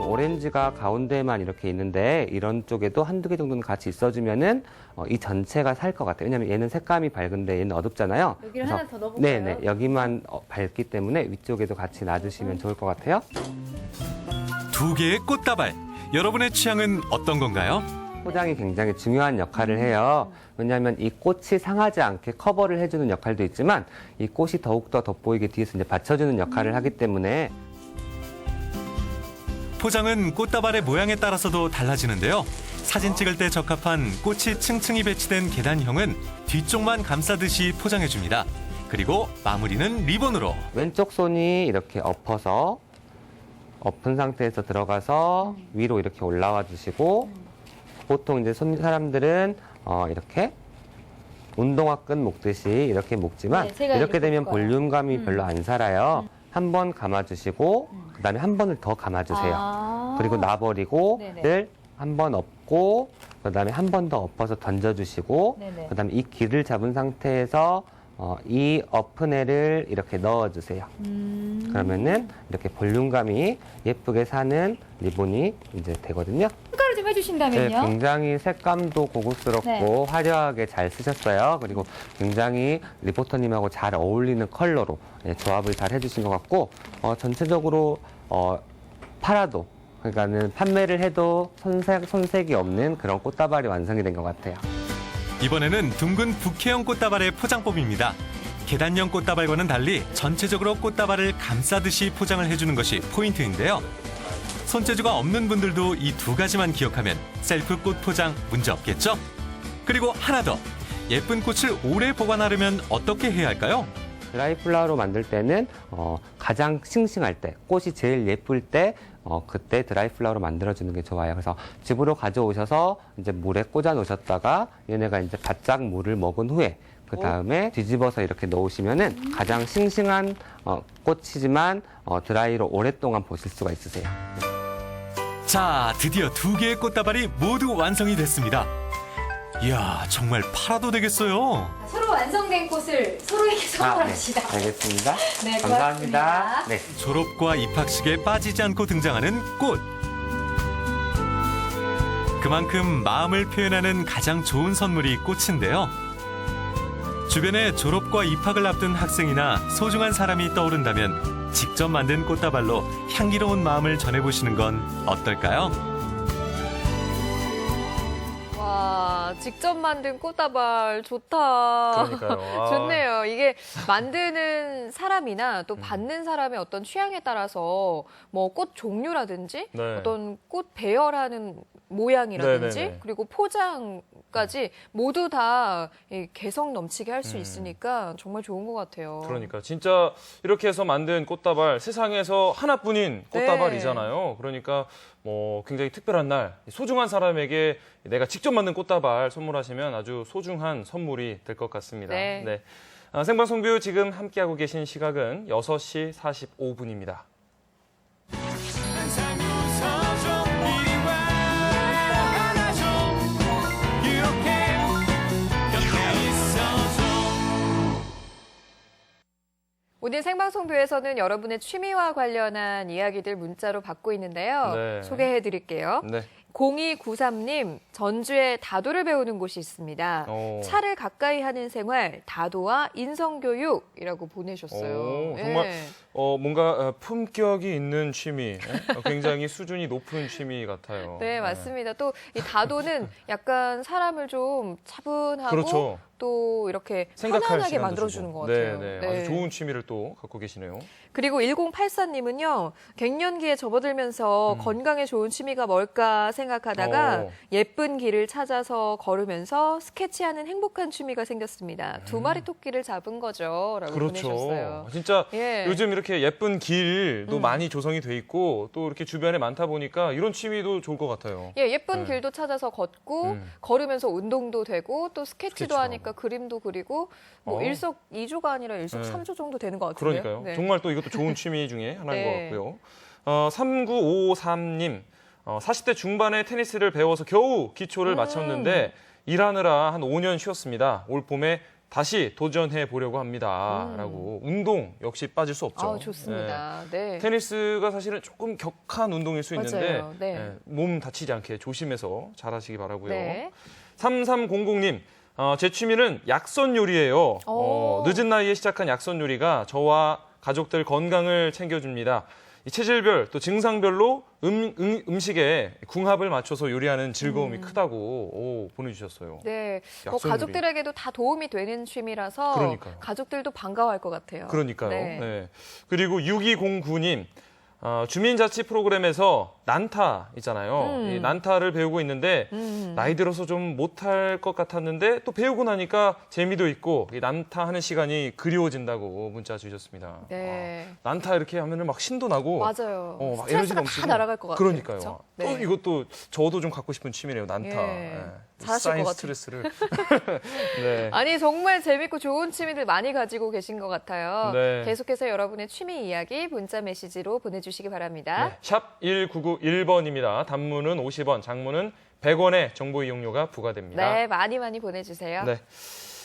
오렌지가 가운데만 이렇게 있는데 이런 쪽에도 한두 개 정도는 같이 있어주면은 이 전체가 살 것 같아요. 왜냐면 얘는 색감이 밝은데 얘는 어둡잖아요. 여기를 하나 더 넣어볼까요? 네네. 여기만 밝기 때문에 위쪽에도 같이 놔주시면 좋을 것 같아요. 2개의 꽃다발. 여러분의 취향은 어떤 건가요? 포장이 굉장히 중요한 역할을 해요. 왜냐하면 이 꽃이 상하지 않게 커버를 해주는 역할도 있지만 이 꽃이 더욱더 돋보이게 뒤에서 이제 받쳐주는 역할을 하기 때문에 포장은 꽃다발의 모양에 따라서도 달라지는데요. 사진 찍을 때 적합한 꽃이 층층이 배치된 계단형은 뒤쪽만 감싸듯이 포장해줍니다. 그리고 마무리는 리본으로. 왼쪽 손이 이렇게 엎어서 엎은 상태에서 들어가서 위로 이렇게 올라와 주시고, 보통 이제 사람들은 이렇게 운동화끈 묶듯이 이렇게 묶지만 네, 제가 이렇게 되면 묶을 거예요. 볼륨감이 별로 안 살아요. 한 번 감아주시고 그다음에 한 번을 더 감아주세요. 그리고 놔버리고 네네. 를 한 번 엎고 그다음에 한 번 더 엎어서 던져주시고 네네. 그다음에 이 길을 잡은 상태에서 이 엎은 애를 이렇게 넣어주세요. 그러면은 이렇게 볼륨감이 예쁘게 사는 리본이 이제 되거든요. 평가를 좀 네, 해주신다면요? 굉장히 색감도 고급스럽고 네. 화려하게 잘 쓰셨어요. 그리고 굉장히 리포터님하고 잘 어울리는 컬러로 조합을 잘 해주신 것 같고, 전체적으로 팔아도, 그러니까는 판매를 해도 손색이 없는 그런 꽃다발이 완성이 된 것 같아요. 이번에는 둥근 부케형 꽃다발의 포장법입니다. 계단형 꽃다발과는 달리 전체적으로 꽃다발을 감싸듯이 포장을 해주는 것이 포인트인데요. 손재주가 없는 분들도 이 2가지만 기억하면 셀프 꽃 포장 문제 없겠죠? 그리고 하나 더, 예쁜 꽃을 오래 보관하려면 어떻게 해야 할까요? 드라이 플라워로 만들 때는 가장 싱싱할 때, 꽃이 제일 예쁠 때 그때 드라이 플라워로 만들어주는 게 좋아요. 그래서 집으로 가져오셔서 이제 물에 꽂아 놓으셨다가 얘네가 이제 바짝 물을 먹은 후에 그 다음에 뒤집어서 이렇게 놓으시면은 가장 싱싱한 꽃이지만 드라이로 오랫동안 보실 수가 있으세요. 자, 드디어 2개의 꽃다발이 모두 완성이 됐습니다. 이야, 정말 팔아도 되겠어요. 서로 완성된 꽃을 서로에게 선물합시다. 네, 알겠습니다. 네, 감사합니다. 고맙습니다. 네. 졸업과 입학식에 빠지지 않고 등장하는 꽃. 그만큼 마음을 표현하는 가장 좋은 선물이 꽃인데요. 주변에 졸업과 입학을 앞둔 학생이나 소중한 사람이 떠오른다면 직접 만든 꽃다발로 향기로운 마음을 전해보시는 건 어떨까요? 와, 직접 만든 꽃다발 좋다. 그러니까요. 아. 좋네요. 이게 만드는 사람이나 또 받는 사람의 어떤 취향에 따라서 뭐 꽃 종류라든지 네. 어떤 꽃 배열하는 모양이라든지 네네네. 그리고 포장까지 모두 다 이 개성 넘치게 할 수 있으니까 정말 좋은 것 같아요. 그러니까 진짜 이렇게 해서 만든 꽃다발 세상에서 하나뿐인 꽃다발이잖아요. 그러니까 뭐 굉장히 특별한 날 소중한 사람에게 내가 직접 만든 꽃다발 선물하시면 아주 소중한 선물이 될 것 같습니다. 네. 생방송뷰 지금 함께하고 계신 시각은 6시 45분입니다. 오늘 생방송뷰에서는 여러분의 취미와 관련한 이야기들 문자로 받고 있는데요. 네. 소개해드릴게요. 네. 0293님, 전주에 다도를 배우는 곳이 있습니다. 차를 가까이 하는 생활, 다도와 인성교육이라고 보내셨어요. 정말 예. 뭔가 품격이 있는 취미, 굉장히 수준이 높은 취미 같아요. 네, 맞습니다. 또 이 다도는 약간 사람을 좀 차분하고 그렇죠. 또 이렇게 생각할 편안하게 시간도 만들어주는 주고. 것 같아요. 네, 아주 좋은 취미를 또 갖고 계시네요. 그리고 1084님은요, 갱년기에 접어들면서 건강에 좋은 취미가 뭘까 생각하다가 예쁜 길을 찾아서 걸으면서 스케치하는 행복한 취미가 생겼습니다. 2마리 토끼를 잡은 거죠. 라고 보내셨어요. 진짜 예. 요즘 이렇게 예쁜 길도 많이 조성이 돼 있고 또 이렇게 주변에 많다 보니까 이런 취미도 좋을 것 같아요. 예, 예쁜 길도 찾아서 걷고 걸으면서 운동도 되고 또 스케치도 하니까 그림도 그리고 뭐 일석이조가 아니라 일석삼조 정도 되는 것 같은데요. 그러니까요. 네. 정말 또 이것도 좋은 취미 중에 하나인 네. 것 같고요. 3953님, 40대 중반에 테니스를 배워서 겨우 기초를 마쳤는데 일하느라 한 5년 쉬었습니다. 올 봄에 다시 도전해 보려고 합니다. 라고 운동 역시 빠질 수 없죠. 아, 좋습니다. 네. 테니스가 사실은 조금 격한 운동일 수 있는데 맞아요. 네. 몸 다치지 않게 조심해서 잘하시기 바라고요. 네. 3300님, 제 취미는 약선 요리예요. 늦은 나이에 시작한 약선 요리가 저와 가족들 건강을 챙겨줍니다. 이 체질별 또 증상별로 음식에 궁합을 맞춰서 요리하는 즐거움이 크다고 보내주셨어요. 네, 뭐 약선 요리. 가족들에게도 다 도움이 되는 취미라서 그러니까요. 가족들도 반가워할 것 같아요. 그러니까요. 네. 네. 그리고 6209님, 주민자치 프로그램에서 난타 있잖아요. 이 난타를 배우고 있는데 나이 들어서 좀 못할 것 같았는데 또 배우고 나니까 재미도 있고 이 난타 하는 시간이 그리워진다고 문자 주셨습니다. 네. 난타 이렇게 하면은 막 신도 나고 맞아요. 막 스트레스가 에너지 다 넘치고 날아갈 것 같아요. 그러니까요. 그렇죠? 또 네. 이것도 저도 좀 갖고 싶은 취미네요. 난타. 예. 네. 잘하실 쌓인 것 같아요. 스트레스를. 네. 아니 정말 재밌고 좋은 취미들 많이 가지고 계신 것 같아요. 네. 계속해서 여러분의 취미 이야기 문자 메시지로 보내주시기 바랍니다. 네, 샵 1991번입니다. 단문은 50원, 장문은 100원의 정보 이용료가 부과됩니다. 네, 많이 보내주세요. 네.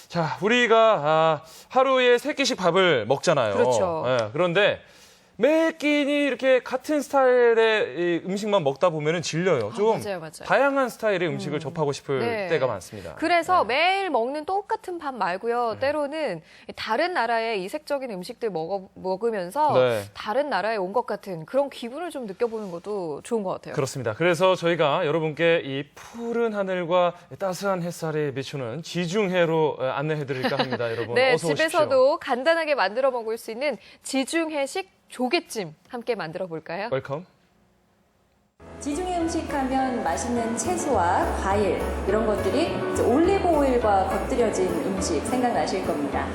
자, 우리가 하루에 3끼씩 밥을 먹잖아요. 그렇죠. 네, 그런데 매 끼니 이렇게 같은 스타일의 이 음식만 먹다 보면 질려요. 좀 맞아요. 다양한 스타일의 음식을 접하고 싶을 네. 때가 많습니다. 그래서 매일 먹는 똑같은 밥 말고요. 때로는 다른 나라의 이색적인 음식들 먹으면서 네. 다른 나라에 온 것 같은 그런 기분을 좀 느껴보는 것도 좋은 것 같아요. 그렇습니다. 그래서 저희가 여러분께 이 푸른 하늘과 따스한 햇살에 비추는 지중해로 안내해드릴까 합니다. 여러분 네, 어서 오십시오. 집에서도 간단하게 만들어 먹을 수 있는 지중해식 조개찜 함께 만들어 볼까요? 웰컴. 지중해 음식하면 맛있는 채소와 과일 이런 것들이 이제 올리브 오일과 곁들여진 음식 생각나실 겁니다.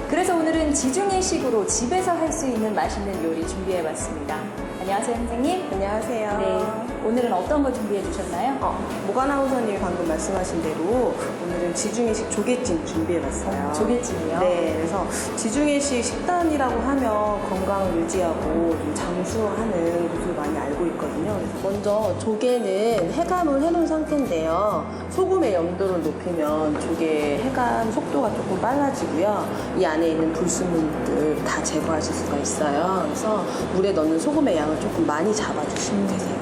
그래서 오늘은 지중해식으로 집에서 할 수 있는 맛있는 요리 준비해봤습니다. 안녕하세요, 선생님. 안녕하세요. 네, 오늘은 어떤 거 준비해 주셨나요? 모가나우선님이 방금 말씀하신 대로 오늘은 지중해식 조개찜 준비해봤어요. 조개찜이요? 네, 그래서 지중해식 식단이라고 하면 건강을 유지하고 좀 장수하는 것을 많이 알고 있거든요. 그래서 먼저 조개는 해감을 해놓은 상태인데요. 소금의 염도를 높이면 조개 해감 속도가 조금 빨라지고요. 이 안에 있는 불순물들 다 제거하실 수가 있어요. 그래서 물에 넣는 소금의 양을 조금 많이 잡아주시면 되세요.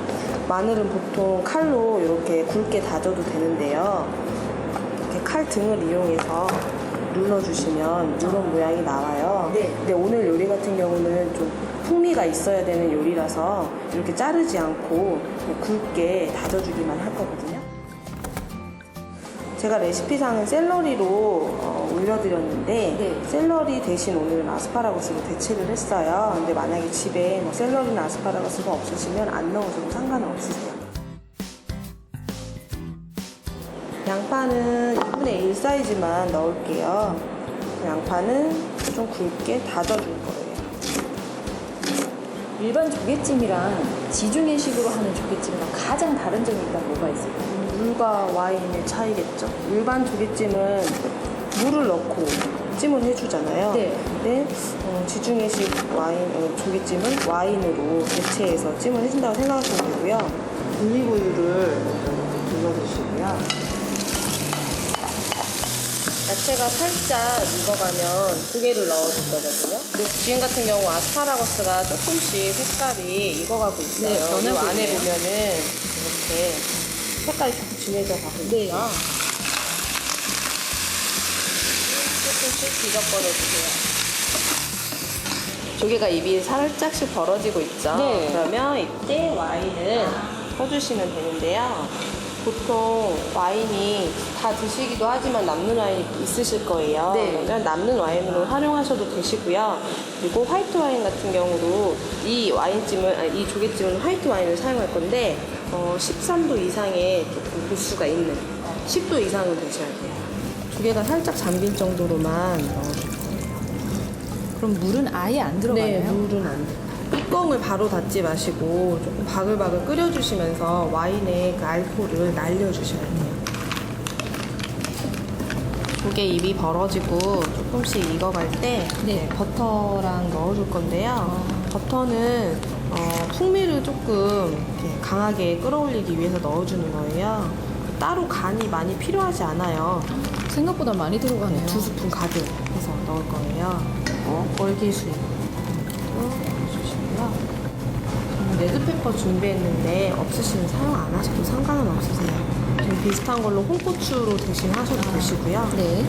마늘은 보통 칼로 이렇게 굵게 다져도 되는데요. 이렇게 칼 등을 이용해서 눌러주시면 이런 모양이 나와요. 근데 오늘 요리 같은 경우는 좀 풍미가 있어야 되는 요리라서 이렇게 자르지 않고 굵게 다져주기만 할 거거든요. 제가 레시피상은 샐러리로 올려드렸는데 샐러리 대신 오늘은 아스파라거스로 대체를 했어요. 근데 만약에 집에 뭐 샐러리나 아스파라거스가 없으시면 안 넣으셔도 상관은 없으세요. 양파는 2분의 1 사이즈만 넣을게요. 양파는 좀 굵게 다져줄 거예요. 일반 조개찜이랑 지중해식으로 하는 조개찜이랑 가장 다른 점이 있다면 뭐가 있을까요? 물과 와인의 차이겠죠. 일반 조개찜은 물을 넣고 찜을 해주잖아요. 근데 지중해식 조개찜은 와인으로 대체해서 찜을 해준다고 생각하시면 되고요. 올리브유를 눌러주시고요. 야채가 살짝 익어가면 조개를 넣어줄 거거든요. 그리고 지금 같은 경우 아스파라거스가 조금씩 색깔이 익어가고 있어요. 네, 이 변하고 안에 있네요. 보면은 이렇게 색깔이 조금 진해져 가고 있어요. 조금씩 뒤적거려 주세요. 조개가 입이 살짝씩 벌어지고 있죠. 네. 그러면 이때 와인을 퍼주시면 되는데요. 보통 와인이 다 드시기도 하지만 남는 와인이 있으실 거예요. 네. 그러면 남는 와인으로 활용하셔도 되시고요. 그리고 화이트 와인 같은 경우도 이 조개찜은 화이트 와인을 사용할 건데 13도 이상의 조금 도수가 있는 10도 이상은 드셔야 돼요. 조개가 살짝 잠긴 정도로만 넣어줄 거예요. 그럼 물은 아예 안 들어가나요? 네, 물은 안 돼요. 뚜껑을 바로 닫지 마시고 조금 바글바글 끓여주시면서 와인의 그 알코올을 날려주셔야 돼요. 조개 입이 벌어지고 조금씩 익어갈 때 버터랑 넣어줄 건데요. 버터는 풍미를 조금 이렇게 강하게 끌어올리기 위해서 넣어주는 거예요. 따로 간이 많이 필요하지 않아요. 생각보다 많이 들어가네요. 2스푼 가득 해서 넣을 거예요. 월계수잎 넣어주시고요. 레드페퍼 준비했는데 없으시면 사용 안 하셔도 상관은 없으세요. 좀 비슷한 걸로 홍고추로 대신 하셔도 되시고요. 네.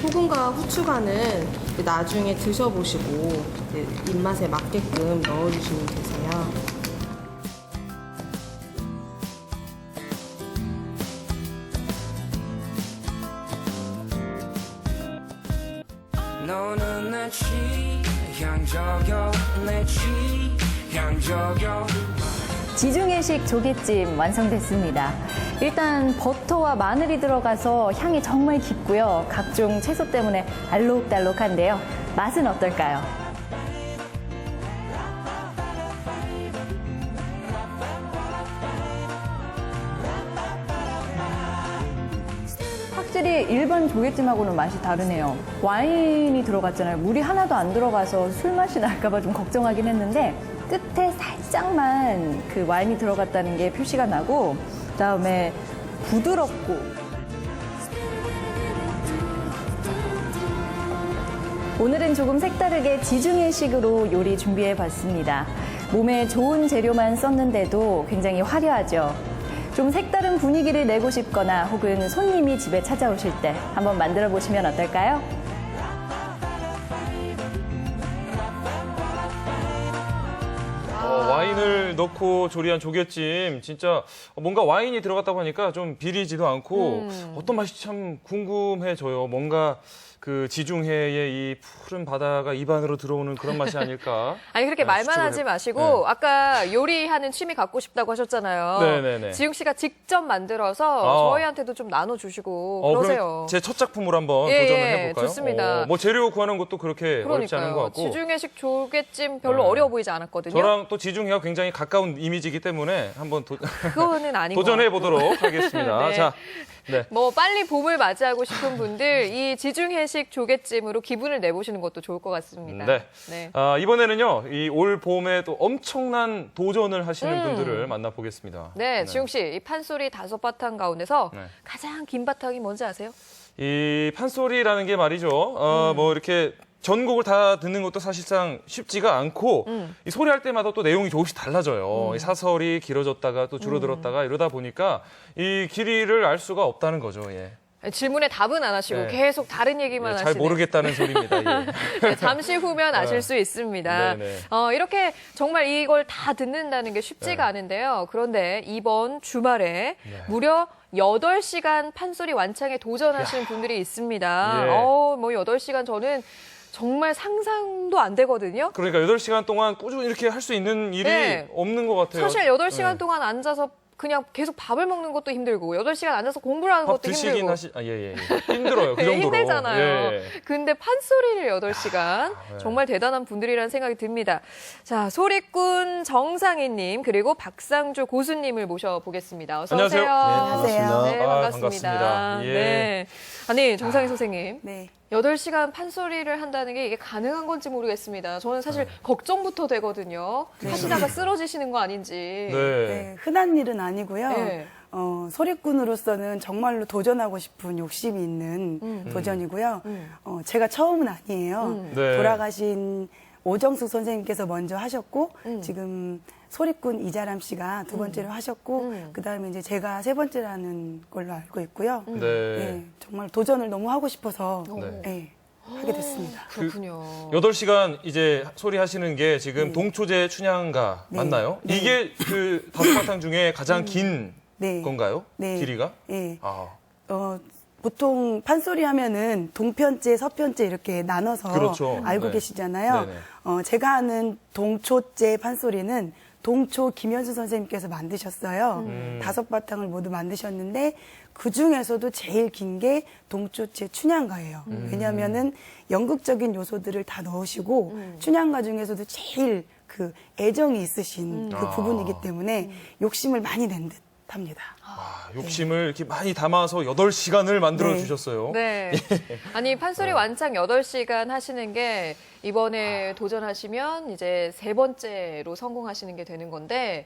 소금과 후추간은 나중에 드셔보시고 입맛에 맞게끔 넣어주시면 되세요. 너는 내 취향저격 내 취향저격 지중해식 조개찜 완성됐습니다. 일단 버터와 마늘이 들어가서 향이 정말 깊고요. 각종 채소 때문에 알록달록한데요. 맛은 어떨까요? 확실히 일반 조개찜하고는 맛이 다르네요. 와인이 들어갔잖아요. 물이 하나도 안 들어가서 술 맛이 날까봐 좀 걱정하긴 했는데 끝에 살짝만 그 와인이 들어갔다는 게 표시가 나고 그다음에 부드럽고 오늘은 조금 색다르게 지중해식으로 요리 준비해봤습니다. 몸에 좋은 재료만 썼는데도 굉장히 화려하죠. 좀 색다른 분위기를 내고 싶거나 혹은 손님이 집에 찾아오실 때 한번 만들어 보시면 어떨까요? 와인을 넣고 조리한 조개찜 진짜 뭔가 와인이 들어갔다고 하니까 좀 비리지도 않고 어떤 맛이 참 궁금해져요. 뭔가 그 지중해의 이 푸른 바다가 입안으로 들어오는 그런 맛이 아닐까. 아니 그렇게 말만 하지 마시고 아까 요리하는 취미 갖고 싶다고 하셨잖아요. 네네네. 지웅 씨가 직접 만들어서 저희한테도 좀 나눠주시고 그러세요. 그럼 제 첫 작품으로 한번 예, 도전을 해볼까요? 좋습니다. 뭐 재료 구하는 것도 그렇게 어렵지 않은 것 같고. 지중해식 조개찜 별로 어려워 보이지 않았거든요. 저랑 또 지중해가 굉장히 가까운 이미지이기 때문에 한번 그거는 아닌 것 도전해 같고. 보도록 하겠습니다. 네. 자, 네. 뭐 빨리 봄을 맞이하고 싶은 분들 이 지중해식 조개찜으로 기분을 내보시는 것도 좋을 것 같습니다. 네. 네. 이번에는요, 이 올 봄에 또 엄청난 도전을 하시는 분들을 만나보겠습니다. 네, 지웅 씨, 이 판소리 5바탕 가운데서 네. 가장 긴 바탕이 뭔지 아세요? 이 판소리라는 게 말이죠. 뭐 이렇게 전곡을 다 듣는 것도 사실상 쉽지가 않고 이 소리할 때마다 또 내용이 조금씩 달라져요. 이 사설이 길어졌다가 또 줄어들었다가 이러다 보니까 이 길이를 알 수가 없다는 거죠. 예. 질문에 답은 안 하시고 네. 계속 다른 얘기만 잘 하시네요. 모르겠다는 소리입니다. 예. 네, 잠시 후면 아실 수 있습니다. 네네. 이렇게 정말 이걸 다 듣는다는 게 쉽지가 않은데요. 그런데 이번 주말에 무려 8시간 판소리 완창에 도전하시는 분들이 있습니다. 예. 뭐 8시간 저는 정말 상상도 안 되거든요. 그러니까 8시간 동안 꾸준히 이렇게 할 수 있는 일이 네. 없는 것 같아요. 사실 8시간 네. 동안 앉아서 그냥 계속 밥을 먹는 것도 힘들고 8시간 앉아서 공부를 하는 밥 것도 드시긴 힘들고 예. 힘들어요. 그 네, 정도로. 힘들잖아요. 예. 근데 판소리를 8시간 네. 정말 대단한 분들이라는 생각이 듭니다. 자, 소리꾼 정상희님 그리고 박상주 고수님을 모셔보겠습니다. 어서 안녕하세요. 오세요. 네, 반갑습니다. 네, 반갑습니다. 반갑습니다. 예. 네. 아니, 정상희 선생님. 네. 8시간 판소리를 한다는 게 이게 가능한 건지 모르겠습니다. 저는 사실 걱정부터 되거든요. 하시다가 쓰러지시는 거 아닌지. 네, 흔한 일은 아니고요. 네. 소리꾼으로서는 정말로 도전하고 싶은 욕심이 있는 도전이고요. 제가 처음은 아니에요. 네. 돌아가신 오정숙 선생님께서 먼저 하셨고 지금 소리꾼 이자람 씨가 두 번째로 하셨고 그다음에 이제 제가 세 번째라는 걸로 알고 있고요. 네. 예, 정말 도전을 너무 하고 싶어서 네. 예, 하게 됐습니다. 그렇군요. 8시간 이제 소리 하시는 게 지금 동초제 춘향가 네. 맞나요? 네. 이게 그 5바탕 중에 가장 긴 네. 건가요? 네. 길이가? 예. 아. 보통 판소리 하면은 동편제, 서편제 이렇게 나눠서 그렇죠. 알고 네. 계시잖아요. 네네. 제가 하는 동초제 판소리는 동초 김현수 선생님께서 만드셨어요. 5바탕을 모두 만드셨는데 그 중에서도 제일 긴 게 동초제 춘향가예요. 왜냐하면은 연극적인 요소들을 다 넣으시고 춘향가 중에서도 제일 그 애정이 있으신 그 부분이기 때문에 욕심을 많이 낸 듯합니다. 욕심을 이렇게 많이 담아서 8시간을 만들어 주셨어요. 네. 아니, 판소리 완창 8시간 하시는 게 이번에 도전하시면 이제 3번째로 성공하시는 게 되는 건데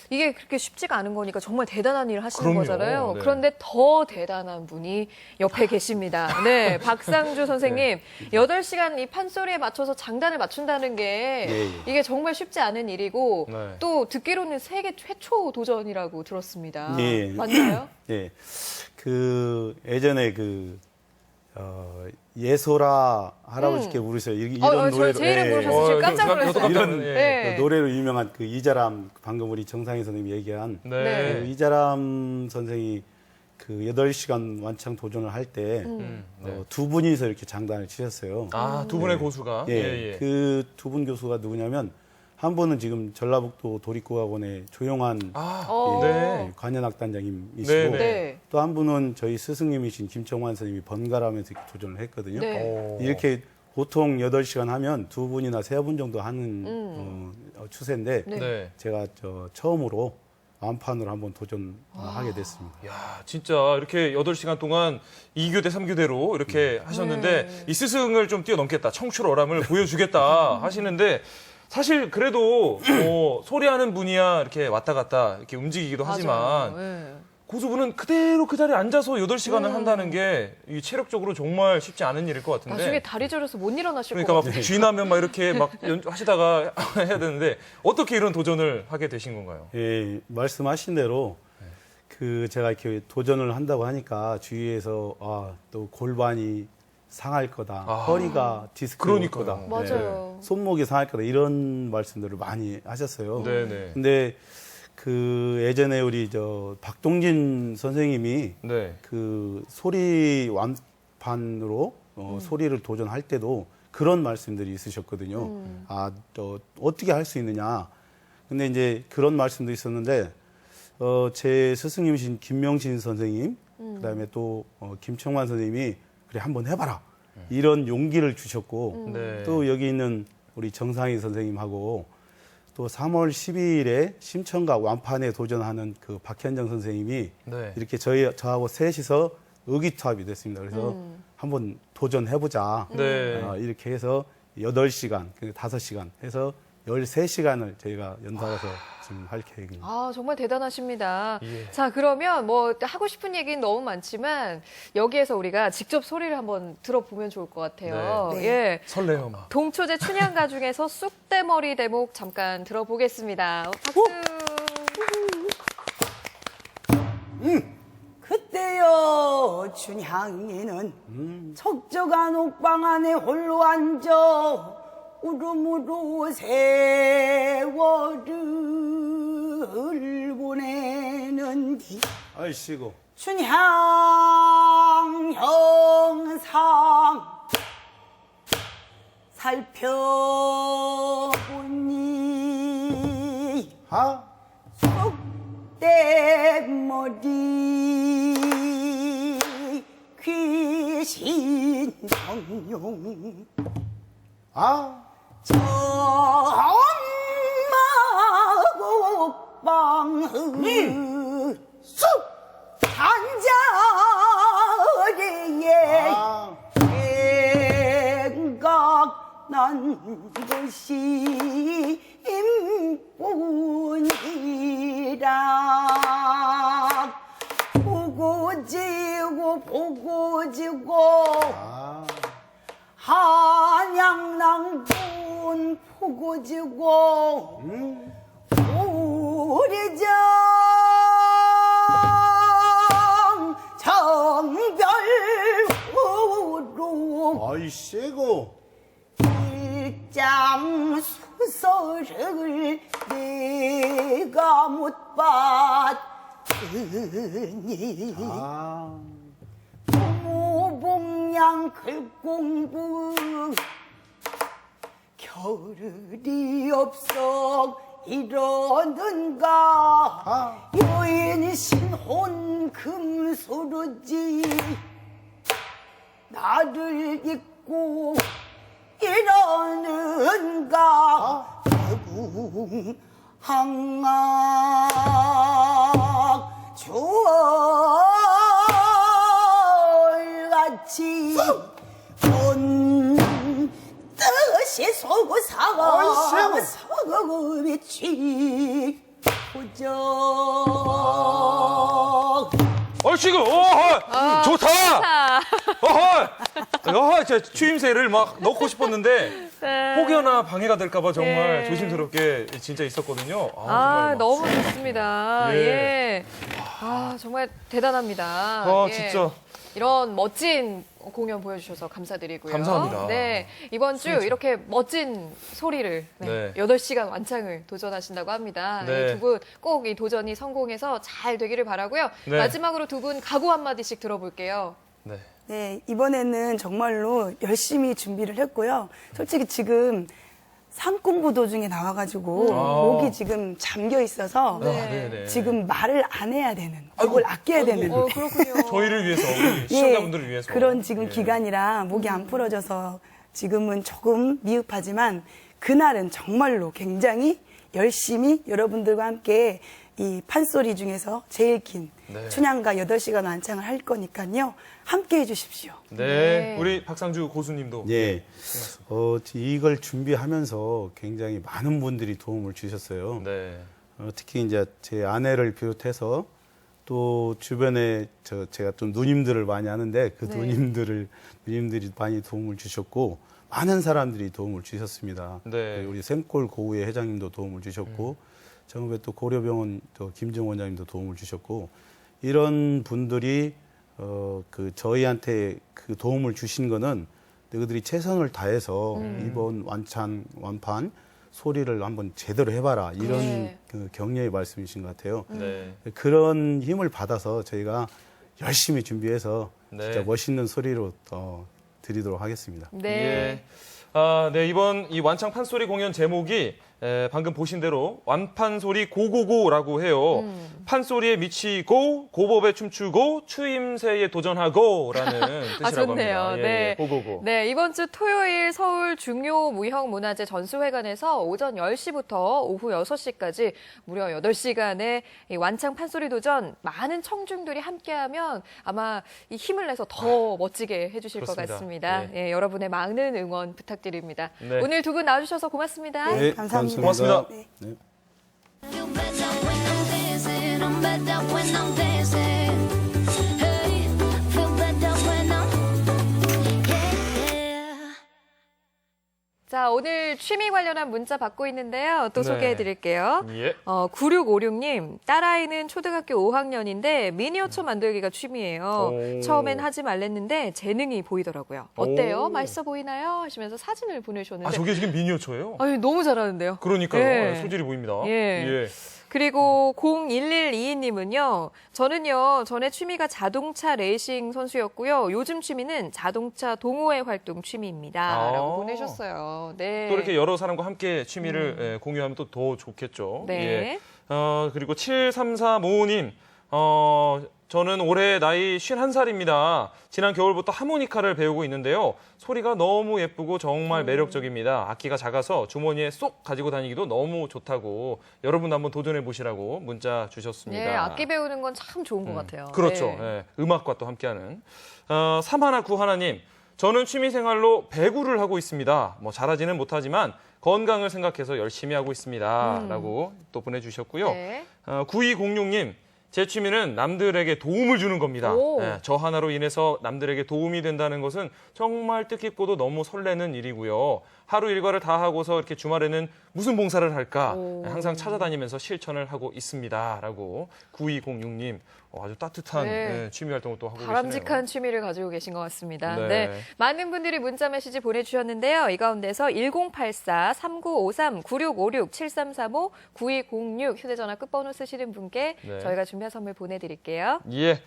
이게 그렇게 쉽지가 않은 거니까 정말 대단한 일을 하시는 그럼요. 거잖아요. 네. 그런데 더 대단한 분이 옆에 계십니다. 네, 박상주 선생님. 8시간 이 판소리에 맞춰서 장단을 맞춘다는 게 이게 정말 쉽지 않은 일이고 또 듣기로는 세계 최초 도전이라고 들었습니다. 예. 맞나요? 예. 그 예전에 예소라 할아버지께 부르세요. 이런 노래로 제 이름 부르셔서 지금 깜짝 놀랐어요. 이런 네. 노래로 유명한 그 이자람 방금 우리 정상희 선생님이 얘기한 네. 그 이자람 선생이 그 8시간 완창 도전을 할 때 두 분이서 이렇게 장단을 치셨어요. 아, 두 분의 고수가? 예. 예, 예. 그 두 분 교수가 누구냐면 한 분은 지금 전라북도 도립국악원의 조용한 네. 관현악단장님이시고 네. 또 한 분은 저희 스승님이신 김청환 선생님이 번갈아가면서 이렇게 도전을 했거든요. 네. 이렇게 보통 8시간 하면 두 분이나 세 분 정도 하는 추세인데 네. 제가 처음으로 완판으로 한번 도전하게 됐습니다. 야, 진짜 이렇게 8시간 동안 2교대, 3교대로 이렇게 하셨는데 이 스승을 좀 뛰어넘겠다, 청출어람을 보여주겠다 하시는데 사실 그래도 소리하는 분이야 이렇게 왔다 갔다 이렇게 움직이기도 하지만 고수분은 그대로 그 자리에 앉아서 8시간을 한다는 게 이 체력적으로 정말 쉽지 않은 일일 것 같은데. 나중에 다리 저려서 못 일어나실 그러니까 것 막 같아요. 쥐나면 막 이렇게 막 하시다가 해야 되는데 어떻게 이런 도전을 하게 되신 건가요? 예, 말씀하신 대로 그 제가 이렇게 도전을 한다고 하니까 주위에서 또 골반이 상할 거다, 허리가 디스크가 올 거다, 맞아요. 손목이 상할 거다 이런 말씀들을 많이 하셨어요. 네네. 근데 그 예전에 우리 박동진 선생님이 그 소리 완판으로 소리를 도전할 때도 그런 말씀들이 있으셨거든요. 또 어떻게 할 수 있느냐. 근데 이제 그런 말씀도 있었는데 제 스승님이신 김명신 선생님, 그다음에 또 김청환 선생님이 그래 한번 해봐라 이런 용기를 주셨고 또 여기 있는 우리 정상희 선생님하고 또 3월 12일에 심청각 완판에 도전하는 그 박현정 선생님이 이렇게 저하고 셋이서 의기투합이 됐습니다. 그래서 한번 도전해보자 이렇게 해서 8시간, 5시간 해서 13시간을 저희가 연달아서 지금 할 계획입니다. 아, 정말 대단하십니다. 자, 그러면 뭐 하고 싶은 얘기는 너무 많지만 여기에서 우리가 직접 소리를 한번 들어보면 좋을 것 같아요. 네. 예. 설레요, 막. 동초제 춘향가 중에서 쑥대머리 대목 잠깐 들어보겠습니다. 박수. 그때요 춘향이는 척저간 옥방 안에 홀로 앉아 울음으로 세월을 보내는디 아이씨고 춘향 형상 살펴보니 쑥대머리 귀신 성룡 전마곡방의 쑥 한자리에 생각난 것이 임뿐이라 보고 지고 한양낭군 부지고 우리정 정별우로 아이씨고 일장 수서를 내가 못 봤으니 부모봉양 글공부 겨를이 없어 이러는가 여인 신혼 금수루지 나를 잊고 이러는가 항악 주얼같이 온 뜻이 소구사가 서구비치 부정 얼씨구, 좋다. 제 추임새를 막 넣고 싶었는데 네. 혹여나 방해가 될까봐 정말 네. 조심스럽게 진짜 있었거든요. 아, 정말 너무 좋습니다. 예. 예. 아, 정말 대단합니다. 예. 진짜. 이런 멋진 공연 보여주셔서 감사드리고요. 감사합니다. 네. 이번 주 진짜. 이렇게 멋진 소리를 네. 8시간 완창을 도전하신다고 합니다. 네. 두 분 꼭 이 도전이 성공해서 잘 되기를 바라고요. 네. 마지막으로 두 분 각오 한마디씩 들어볼게요. 네, 이번에는 정말로 열심히 준비를 했고요. 솔직히 지금 산공부 도중에 나와가지고 목이 지금 잠겨 있어서 네네. 지금 말을 안 해야 되는, 목을 아껴야 되는. 그렇군요. 저희를 위해서, 우리 시청자분들을 위해서. 그런 지금 기간이라 목이 안 풀어져서 지금은 조금 미흡하지만 그날은 정말로 굉장히 열심히 여러분들과 함께 이 판소리 중에서 제일 긴 춘향가 8시간 완창을 할 거니까요. 함께 해주십시오. 네. 우리 박상주 고수님도. 예. 이걸 준비하면서 굉장히 많은 분들이 도움을 주셨어요. 네. 특히 이제 제 아내를 비롯해서 또 주변에 제가 좀 누님들을 많이 하는데 그 네. 누님들이 많이 도움을 주셨고 많은 사람들이 도움을 주셨습니다. 네. 우리 샘골 고우회 회장님도 도움을 주셨고 정읍에 또 고려병원 김정 원장님도 도움을 주셨고 이런 분들이 저희한테 그 도움을 주신 거는 너희들이 최선을 다해서 이번 완판 소리를 한번 제대로 해봐라 이런 그 격려의 말씀이신 것 같아요. 네. 그런 힘을 받아서 저희가 열심히 준비해서 네. 진짜 멋있는 소리로 드리도록 하겠습니다. 네. 이번 이 완창 판소리 공연 제목이 방금 보신 대로 완판소리 고고고라고 해요. 판소리에 미치고 고법에 춤추고 추임새에 도전하고라는 뜻이라고 좋네요. 합니다. 네. 고고고. 네, 이번 주 토요일 서울 중요무형문화재 전수회관에서 오전 10시부터 오후 6시까지 무려 8시간의 이 완창 판소리 도전 많은 청중들이 함께하면 아마 이 힘을 내서 더 멋지게 해주실 것 그렇습니다. 같습니다. 예, 여러분의 많은 응원 부탁드립니다. 네. 오늘 두 분 나와주셔서 고맙습니다. 네, 감사합니다. 고맙습니다. 네. 자, 오늘 취미 관련한 문자 받고 있는데요. 또 네. 소개해드릴게요. 예. 9656님, 딸아이는 초등학교 5학년인데 미니어처 만들기가 취미예요. 오. 처음엔 하지 말랬는데 재능이 보이더라고요. 어때요? 오. 맛있어 보이나요? 하시면서 사진을 보내주셨는데. 저게 지금 미니어처예요? 아유, 너무 잘하는데요. 그러니까요. 네. 소질이 보입니다. 예. 그리고 0122님은요. 저는요. 전에 취미가 자동차 레이싱 선수였고요. 요즘 취미는 자동차 동호회 활동 취미입니다. 라고 보내셨어요. 네. 또 이렇게 여러 사람과 함께 취미를 공유하면 또 더 좋겠죠. 네. 예. 그리고 7335님, 저는 올해 나이 51살입니다. 지난 겨울부터 하모니카를 배우고 있는데요. 소리가 너무 예쁘고 정말 매력적입니다. 악기가 작아서 주머니에 쏙 가지고 다니기도 너무 좋다고 여러분 한번 도전해 보시라고 문자 주셨습니다. 네, 악기 배우는 건 참 좋은 것 같아요. 그렇죠. 네. 네, 음악과 또 함께하는. 3191님, 저는 취미생활로 배구를 하고 있습니다. 뭐 잘하지는 못하지만 건강을 생각해서 열심히 하고 있습니다. 라고 또 보내주셨고요. 네. 9206님, 제 취미는 남들에게 도움을 주는 겁니다. 네, 저 하나로 인해서 남들에게 도움이 된다는 것은 정말 뜻깊고도 너무 설레는 일이고요. 하루 일과를 다 하고서 이렇게 주말에는 무슨 봉사를 할까 항상 찾아다니면서 실천을 하고 있습니다라고 9206님 아주 따뜻한 취미 활동을 또 하고 계시네요. 바람직한 취미를 가지고 계신 것 같습니다. 네. 네. 많은 분들이 문자 메시지 보내주셨는데요. 이 가운데서 1084, 3953, 9656, 7335, 9206 휴대전화 끝번호 쓰시는 분께 저희가 준비한 선물 보내드릴게요. 예.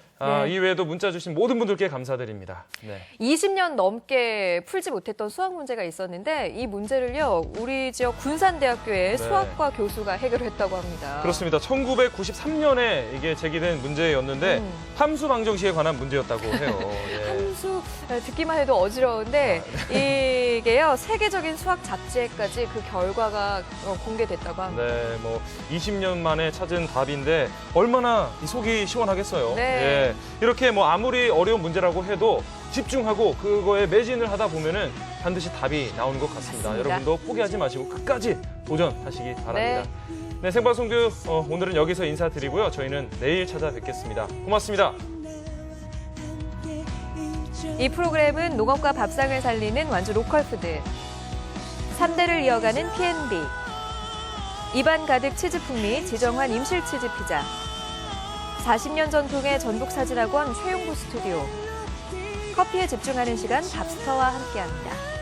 이외에도 문자 주신 모든 분들께 감사드립니다. 네. 20년 넘게 풀지 못했던 수학 문제가 있었는데 이 문제를요. 우리 지역 군산대학교의 수학과 교수가 해결했다고 합니다. 그렇습니다. 1993년에 이게 제기된 문제였는데 함수 방정식에 관한 문제였다고 해요. 예. 함수 듣기만 해도 어지러운데 이게요. 세계적인 수학 잡지에까지 그 결과가 공개됐다고 합니다. 네, 뭐 20년 만에 찾은 답인데 얼마나 속이 시원하겠어요. 네. 예. 이렇게 뭐 아무리 어려운 문제라고 해도 집중하고 그거에 매진을 하다 보면은 반드시 답이 나오는 것 같습니다. 맞습니다. 여러분도 포기하지 마시고 끝까지 도전하시기 바랍니다. 네, 생방송교 오늘은 여기서 인사드리고요. 저희는 내일 찾아뵙겠습니다. 고맙습니다. 이 프로그램은 농업과 밥상을 살리는 완주 로컬푸드, 3대를 이어가는 P&B, 입안 가득 치즈 풍미 지정환 임실 치즈 피자, 40년 전통의 전북 사진학원 최용구 스튜디오, 커피에 집중하는 시간 밥스터와 함께합니다.